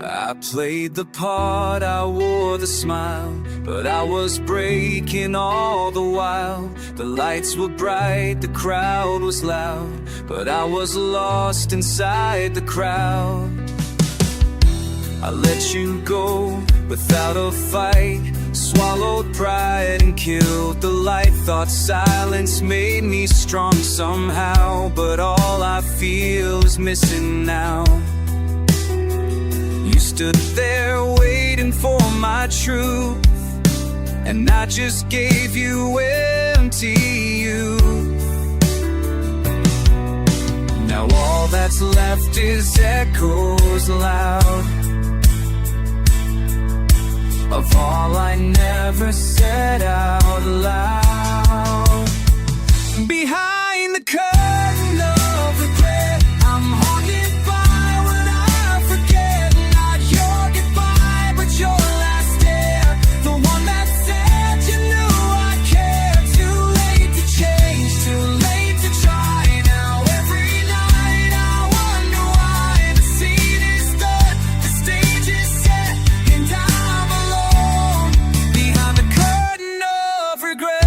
I played the part, I wore the smile, but I was breaking all the while. The lights were bright, the crowd was loud, but I was lost inside the crowd. I let you go without a fight, swallowed pride and killed the light. Thought silence made me strong somehow, but all I feel is missing now. You stood there waiting for my truth, and I just gave you empty youth. Now all that's left is echoes loud of all I never said out loud. Behind the curtain of regret, I'm haunted by what I forget. Not your goodbye, but your last dare. The one that said you knew I cared. Too late to change, too late to try. Now every night I wonder why the scene is done, the stage is set, and I'm alone behind the curtain of regret.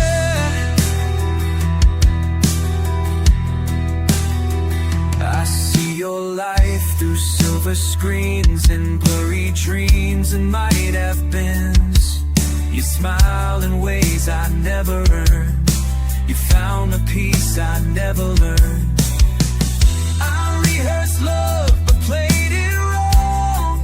I see your life through silver screens and blurry dreams and might have beens. You smile in ways I never earned. You found a peace I never learned. I rehearsed love but played it wrong.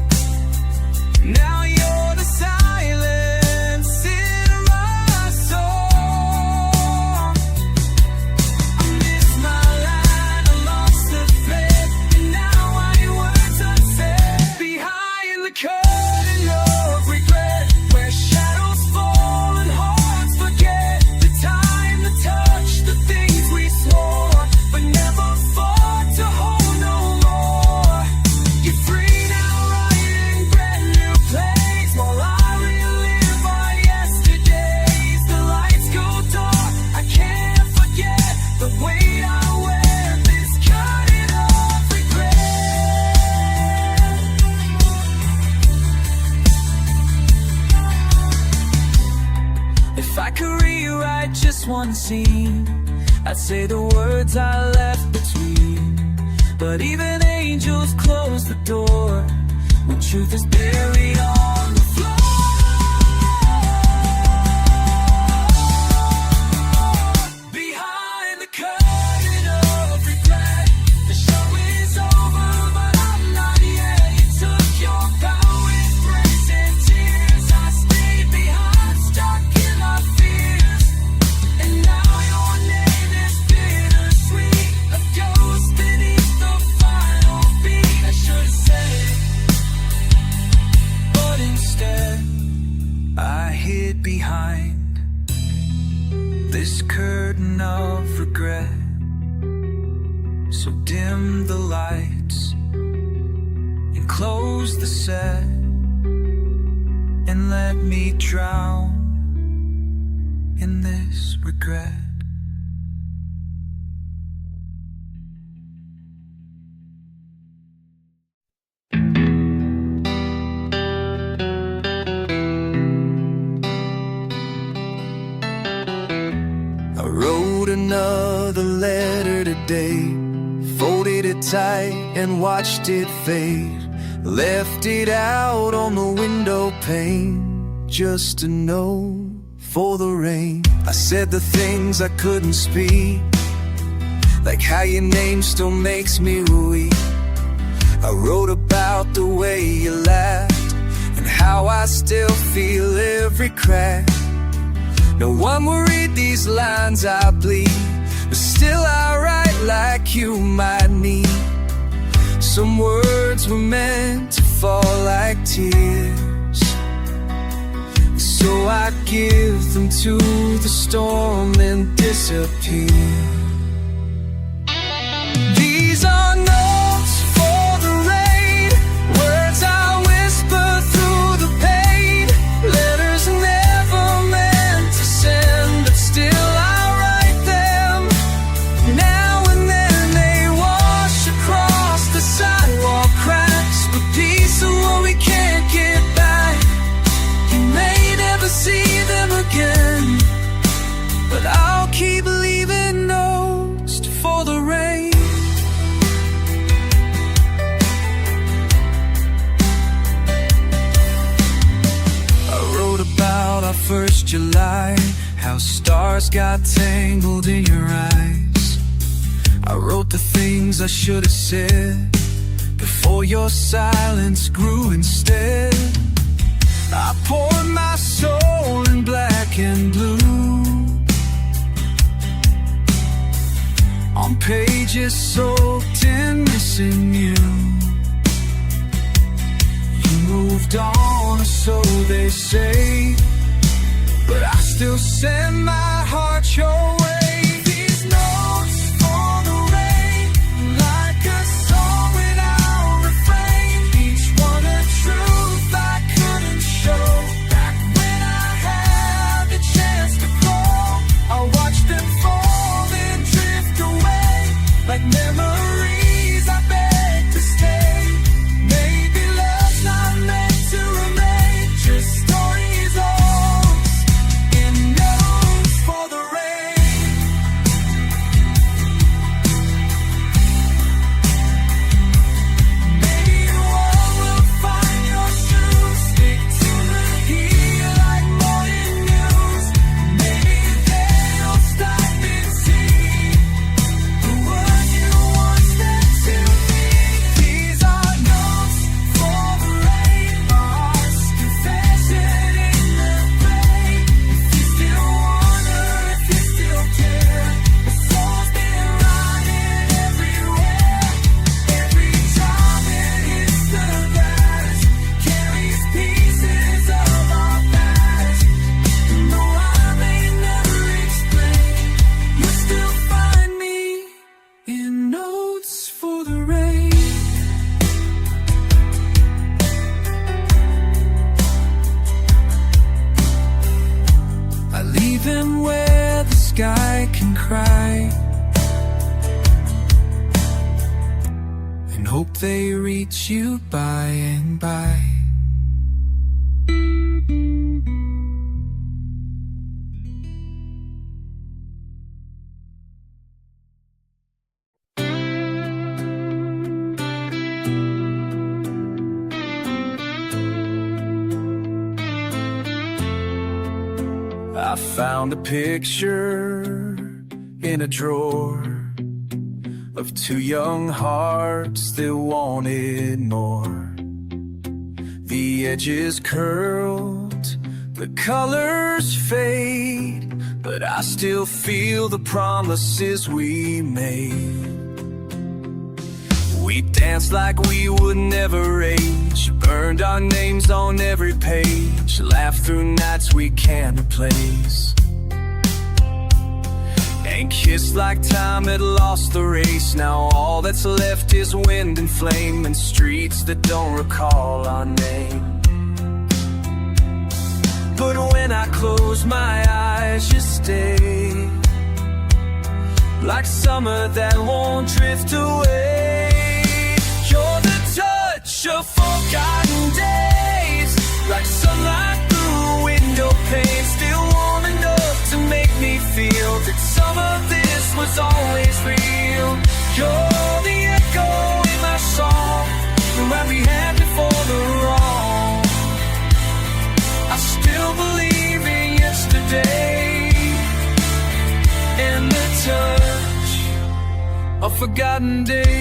Now you're the silence in my song. I missed my line, I lost the thread, and now I hear words unsaid. Behind the curtain of regret, where shadows fall and hearts forget the time, the touch, the things we swore but never fought to hold no more. You're free now, writing brand new plays while I relive our yesterdays. The lights go dark, I can't forget the weight I wear, this curtain of regret. If I could rewrite just one scene, I'd say the words I left between. But even angels close the door when truth is buried on the floor. Behind the curtain of regret, the show is over, but I'm not yet. You took your bow with grace and tears. I stayed behind, stuck in my fears, and now your name is bittersweet, a ghost beneath the final beat. I should have said it, but instead I hid behind this curtain of regret. So dim the lights and close the set, and let me drown in this regret. I wrote another letter today, folded it tight and watched it fade. Left it out on the window pane, just a note for the rain. I said the things I couldn't speak, like how your name still makes me weak. I wrote about the way you laughed and how I still feel every crack. No one will read these lines I bleed, but still I write like you might need. Some words were meant to fall like tears, so I give them to the storm and disappear. These are notes for the rain, words I whisper through the pain. Letters never meant to send, but still I write them. Now and then they wash across the sidewalk cracks, but peace of what we can. first July, how stars got tangled in your eyes. I wrote the things I should have said before your silence grew instead. I poured my soul in black and blue on pages soaked in missing you. You moved on, or so they say, but I still send my heart your way. These notes for the rain, like a song without refrain, each one a truth I couldn't show. Back when I had the chance to fall, I watched them fall and drift away like memories I beg to stay. Maybe love's not meant to remain, just stories lost in notes for the rain. Maybe the world will find your shoes, stick to the heel like morning news. Maybe they'll stop and see the words you once said to me. These are notes for the rain, my heart's confession in the rain. If you still wonder, if you still care, the soul's been running everywhere. Every time it hits the glass, carries pieces of our past. And though I may never explain, you still find me in notes for the rain. I leave them where the sky can cry, and hope they reach you by and by. I found a picture in a drawer of two young hearts that wanted more. The edges curled, the colors fade, but I still feel the promises we made. We danced like we would never age, burned our names on every page, laughed through nights we can't replace, and kissed like time had lost the race. Now all that's left is wind and flame, and streets that don't recall our name. But when I close my eyes, you stay, like summer that won't drift away. You're the touch of forgotten days, like sunlight through window pane, still warm enough to make me feel that some of this was always real. You're the echo in my song, the right we had before the wrong. I still believe in yesterday and the touch of forgotten days.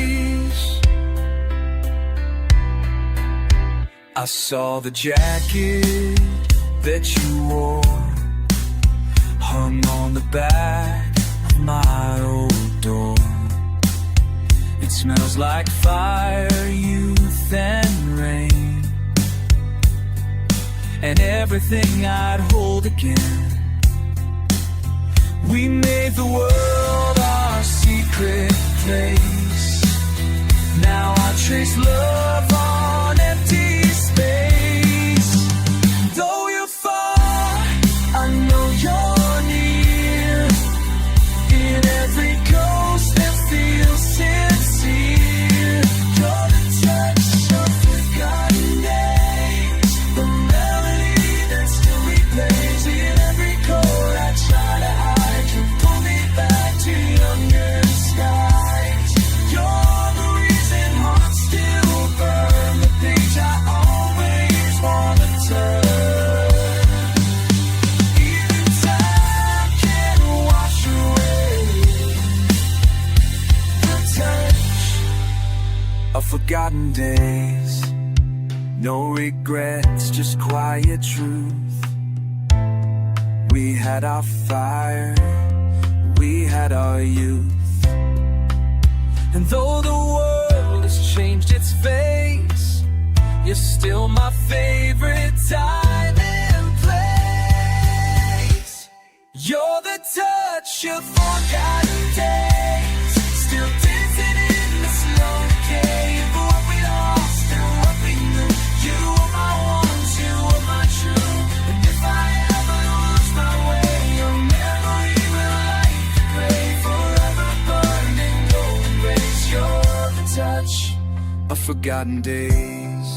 I saw the jacket that you wore hung on the back of my old door. It smells like fire, youth and rain, and everything I'd hold again. We made the world our secret place. Now I trace love on empty space. Though you're far, I know you're near. In every ghost that feels sincere, you're the touch of forgotten days, the melody that still replays. In every chord I try to hide, you pull me back to younger skies. You're the reason hearts still burn. of forgotten days. No regrets, just quiet truth. We had our fire, we had our youth. And though the world has changed its face, you're still my favorite time and place. You're the touch of forgotten days, still dancing in the slow decay of what we lost and what we knew. You were my one, you were my true. And if I ever lose my way, your memory will light the gray, forever burning golden rays. You're the touch of forgotten days.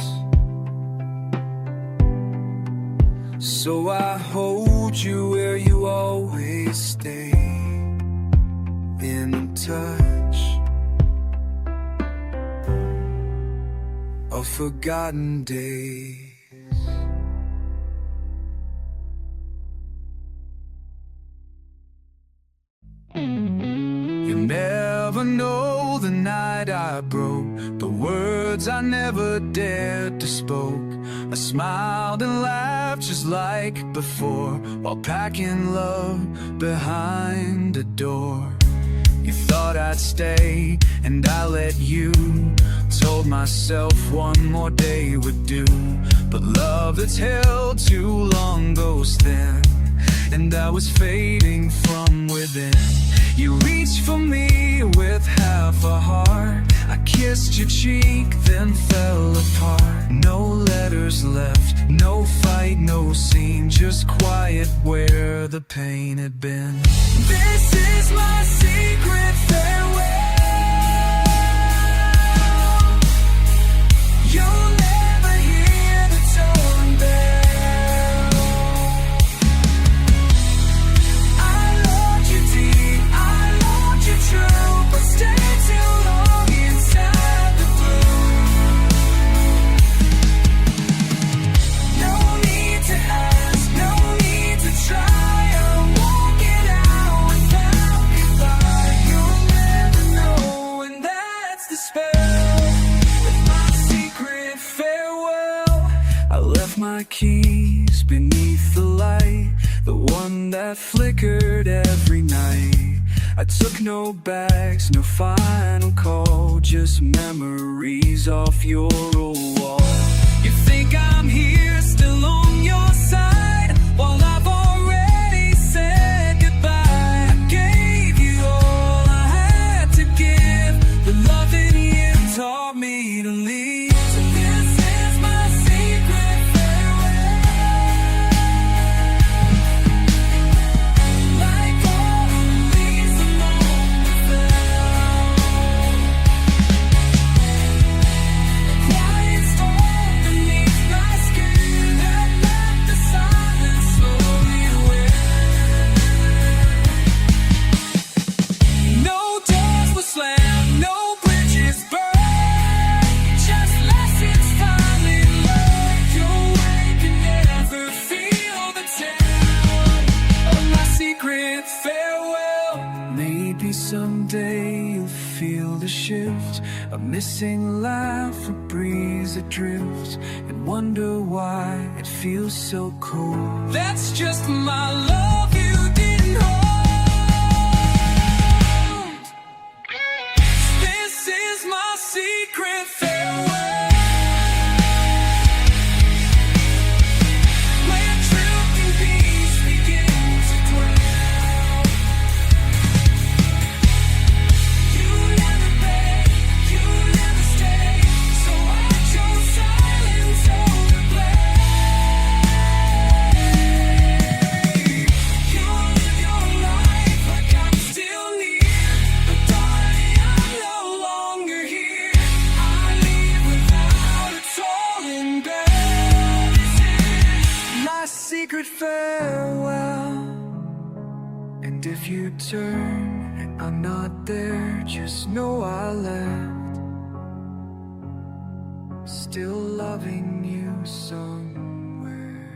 So I hold you where you always stay, in touch of forgotten days. You never know the night I broke, the words I never dared to spoke. I smiled and laughed just like before, while packing love behind the door. You thought I'd stay, and I let you. Told myself one more day would do, but love that's held too long goes thin, and I was fading from within. You reached for me with half a heart. I kissed your cheek, then fell apart. No letters left, no fight, no scene, just quiet where the pain had been. This is my secret farewell. You'll never hear the tone bell. I loved you deep, I loved you true, but stay too long inside the blue. No need to ask, no need to try. I'm walking out without goodbye. You'll never know, and that's the spell. With my secret farewell, I left my keys beneath the light, the one that flickered every night. I took no bags, no final call, just memories off your old wall. You think I'm here still on your side, while I've already said goodbye. I gave you all I had to give, the loving you taught me to leave. So this is my secret farewell. Like all the leaves along the fell, a quiet storm beneath my skin that let the silence slowly win. No doors were slammed, no bridges burned, just lessons finally learned. Your way can never feel the town of my secret farewell. Maybe someday you'll feel the shift, a missing laugh, a breeze adrift, and wonder why it feels so cold. That's just my love you didn't hold. This is my secret farewell, where truth and peace begin to dwell. You never beg, you never stay, so I chose silence over play. You live your life like I'm still near, but darling, I'm no longer here. I leave without a tolling bell. This is my secret farewell. And if you turn and I'm not there, just know I left, still loving you somewhere.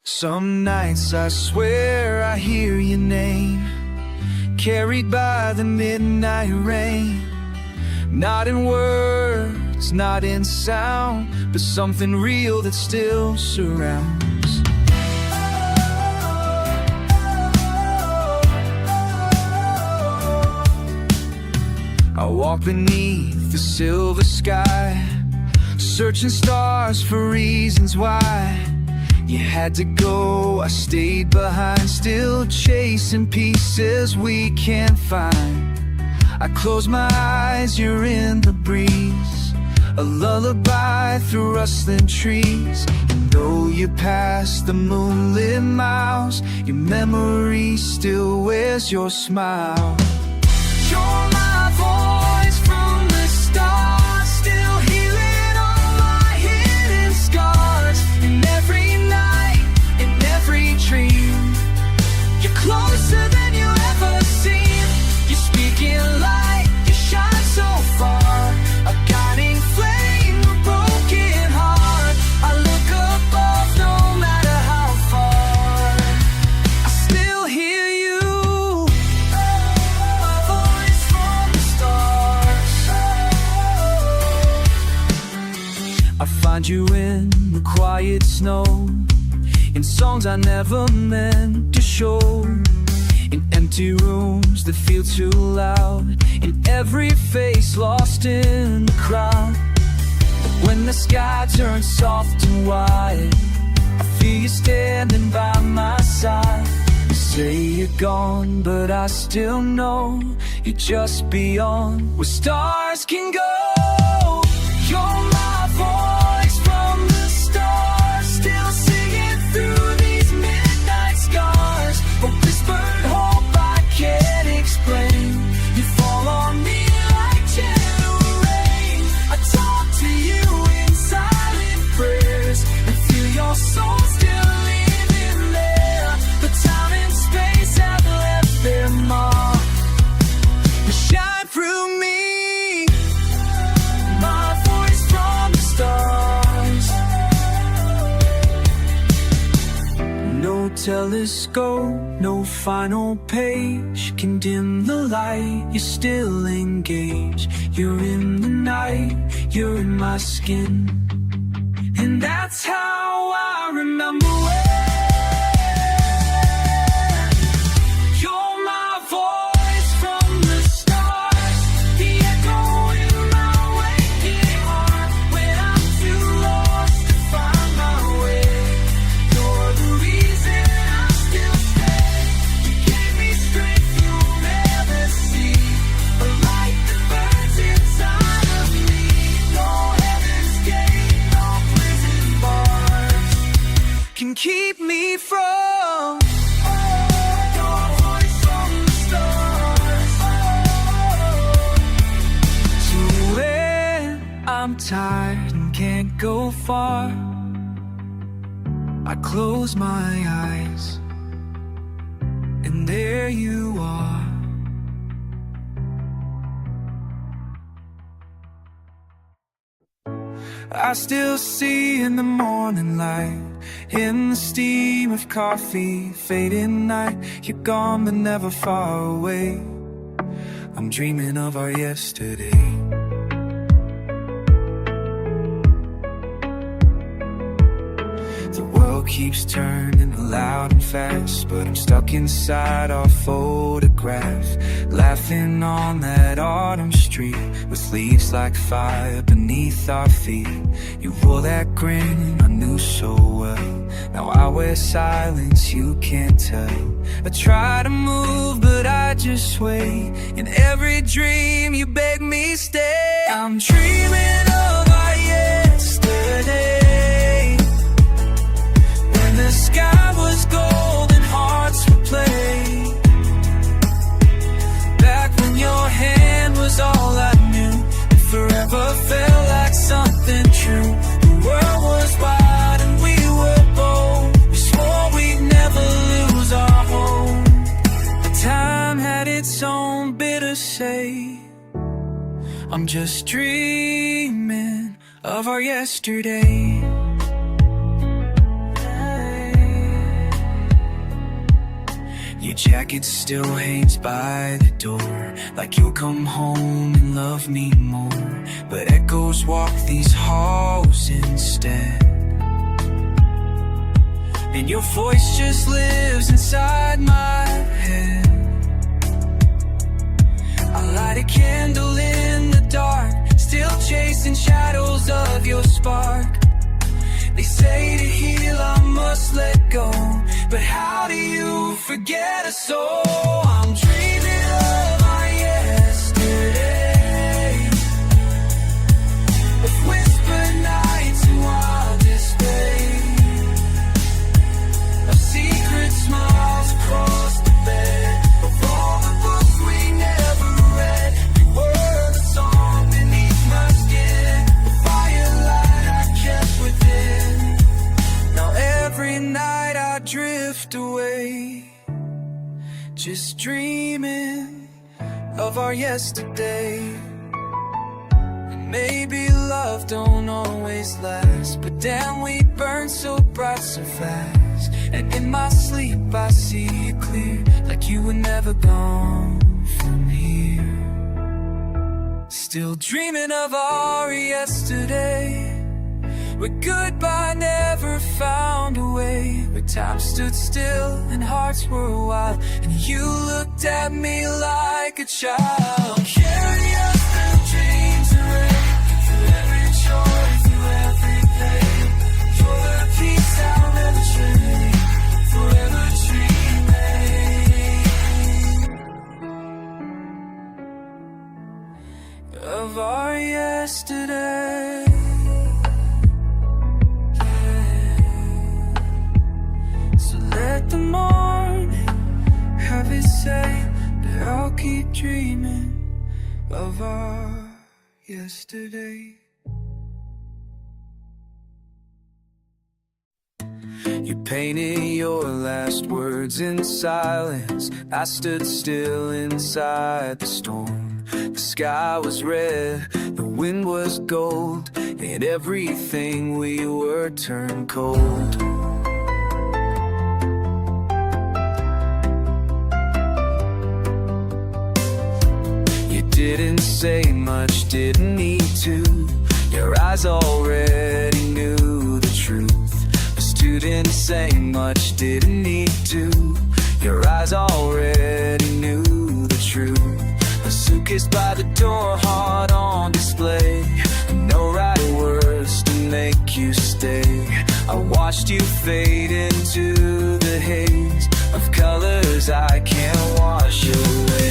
Some nights I swear I hear your name, carried by the midnight rain. Not in words, not in sound, but something real that still surrounds. I walk beneath the silver sky, searching stars for reasons why you had to go. I stayed behind, still chasing pieces we can't find. I close my eyes, you're in the breeze, a lullaby through rustling trees. And though you passed the moonlit miles, your memory still wears your smile. You're my voice from the stars, still healing all my hidden scars. In every night, in every dream, you're closer than you ever seem. You're speaking light, you shine so far, a guiding flame, a broken heart. I look above no matter how far, I still hear you, a voice from the stars. I find you in the quiet snow, in songs I never meant to show, in empty rooms that feel too loud, in every face lost in the crowd. But when the sky turns soft and wide, I feel you standing by my side. You say you're gone, but I still know you're just beyond where stars can go. You're my voice from the stars, still singing through these midnight scars. A whispered hope I can't explain, you fall on me like gentle rain. I talk to you in silent prayers and feel your soul still living there. But time and space have left their mark, you shine through me, my voice from the stars. No telescope, no final page can dim the light, you're still engaged. You're in the night, you're in my skin, and that's how I remember when. You're my voice from the stars, the echo in my waking heart. When I'm too lost to find my way, you're the reason I still stay. You gave me strength you'll never see, a light that burns inside of me. No heaven's gate, no prison bars can keep me from your voice from the stars. So when I'm tired and can't go far, I close my eyes, and there you are. I still see in the morning light, in the steam of coffee, fading night. You're gone but never far away, I'm dreaming of our yesterday. The world keeps turning loud and fast, but I'm stuck inside our photograph, laughing on that autumn street with leaves like fire beneath our feet. You wore that grin I knew so well, now I wear silence, you can't tell. I try to move but I just sway, in every dream you beg me stay. I'm dreaming of our yesterday, when the sky was gold and hearts would play. Back when your hand was all I knew, and forever felt like something true. The world was wide and we were bold, we swore we'd never lose our home. But time had its own bitter say, I'm just dreaming of our yesterday. Your jacket still hangs by the door, like you'll come home and love me more. But echoes walk these halls instead, and your voice just lives inside my head. I light a candle in the dark, still chasing shadows of your spark. They say to heal I must let go, but how do you forget a soul? I'm dreaming of my yesterday, of whispered nights and wild display, of secret smiles across the bed, of all the books we never read. We were the song beneath my skin, the firelight I kept within. Now every night I drift away, just dreaming of our yesterday. Maybe love don't always last, but damn we burn so bright so fast. And in my sleep I see it clear, like you were never gone from here. Still dreaming of our yesterday, where goodbye never found a way, where time stood still and hearts were wild, and you looked at me like a child. Carry us through dreams and rain, through every joy, through every pain. You're the peace I'll never trade, forever dreaming of our yesterday. Let the morning have its say, but I'll keep dreaming of our yesterday. You painted your last words in silence. I stood still inside the storm. The sky was red, the wind was gold, and everything we were turned cold. Didn't say much, didn't need to. Your eyes already knew the truth. A student saying much, didn't need to. Your eyes already knew the truth. A suitcase by the door, heart on display. No right words to make you stay. I watched you fade into the haze of colors I can't wash away.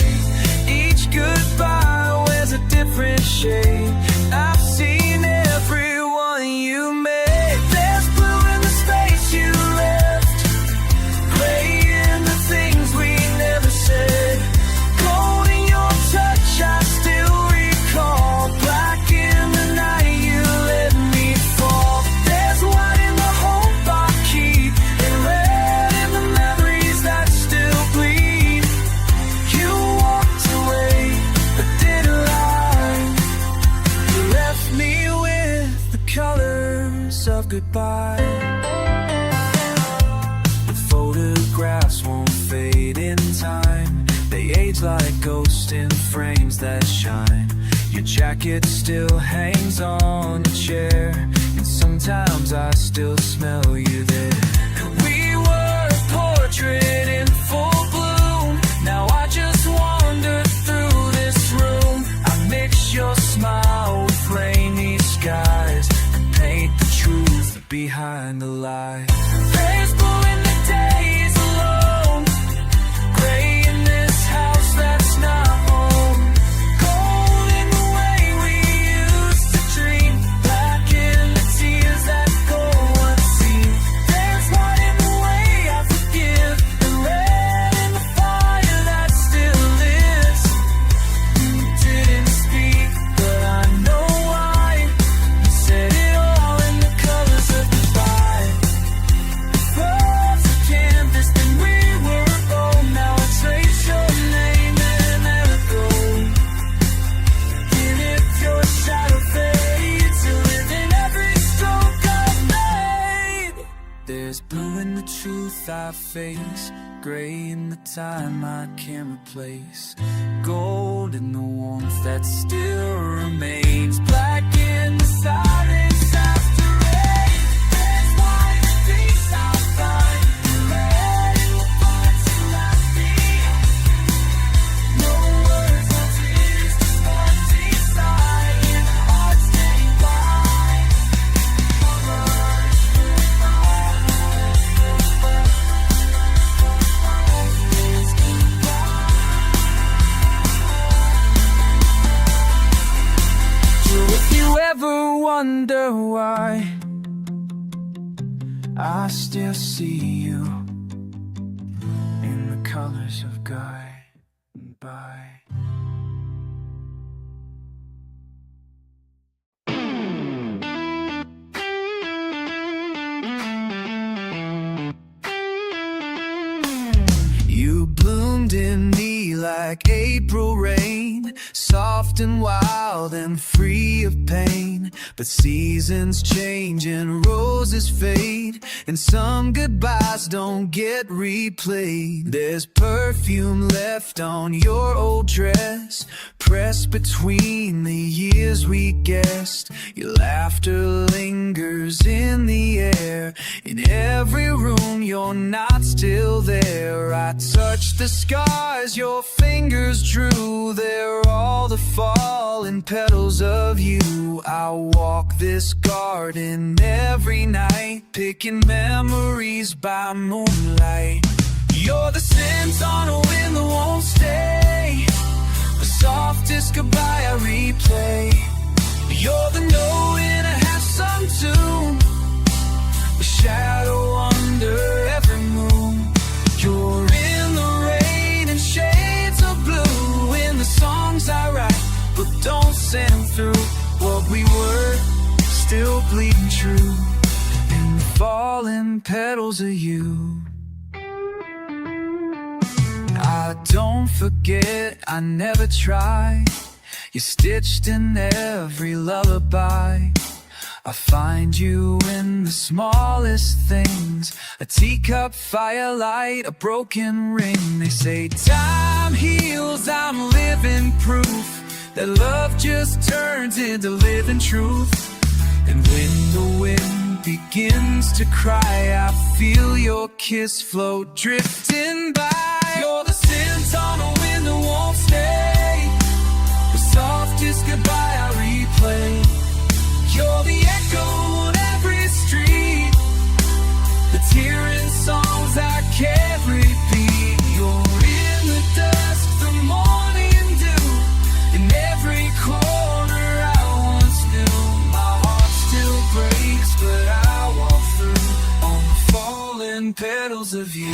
Each goodbye wears a different shade. I've seen everyone you made. There's blue in the space you left, gray in the things we never said, gold in your touch I still recall, black in the night you let me fall. There's white in the hope I keep, and red in the memories that still bleed. You walked away, but didn't lie. You left me with the colors of goodbye. The photographs won't fade in time. They age like ghosts in frames that shine. Your jacket still hangs on a chair, and sometimes I still smell you there. We were a portrait in full bloom. Now I just wander through this room. I mix your smile with rainy skies and paint the truth behind the lie. There's blue in the days alone, gray in this house that's not home, gold in the way we used to dream, black in the tears that go unseen. There's white in the way I forgive, and red in the fire that still lives. You didn't speak, but I know why. You said it all in the colors of goodbye. I face, gray in the time I can't replace, gold in the warmth that still remains, black in the silence after rain. There's white peace I'll find, red in the parts that left behind. No words, no tears, just empty sight, and hearts stay blind. If you ever wonder why I still see you in the colors of Guy and Bye. You bloomed in me like April rain, soft and wild and free of pain. But seasons change and roses fade, and some goodbyes don't get replayed. There's perfume left on your old dress, pressed between the years we guessed. Your laughter lingers in the air, in every room you're not still there. I touch the scars your fingers drew, they're all the fallen petals of you. I walk this garden every night, picking memories by moonlight. You're the scent on a wind that won't stay, the softest goodbye I replay. You're the note in a half-sung tune, a shadow under every moon. You're in the rain and shades of blue, in the songs I write but don't send through. What we were, still bleeding true, in the fallen petals of you. I don't forget, I never try, you're stitched in every lullaby. I find you in the smallest things, a teacup, firelight, a broken ring. They say time heals, I'm living proof that love just turns into living truth. And when the wind begins to cry, I feel your kiss float drifting by. You're the scent on a wind that won't stay, the softest goodbye I replay. You're the echo on every street, the tear in songs I can't repeat. You're in the dusk, the morning dew, in every corner I once knew. My heart still breaks, but I walk through on the fallen petals of you.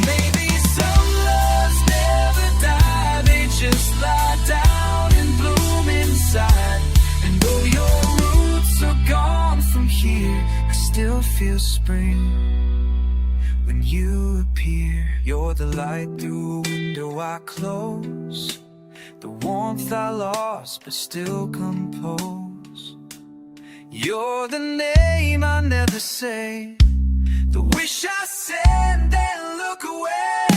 Maybe some loves never die, they just lie down and bloom inside. And though your roots are gone from here, I still feel spring when you appear. You're the light through a window I close, the warmth I lost but still compose. You're the name I never say, the wish I send and look away.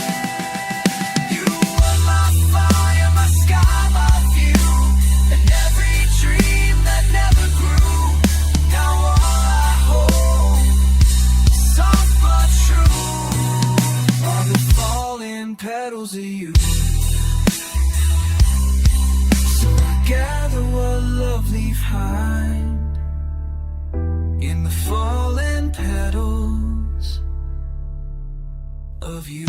You were my fire, my sky, my view, and every dream that never grew. Now all I hold, soft but true, are the fallen petals of you. So I gather what love leave behind in the fallen petals of you.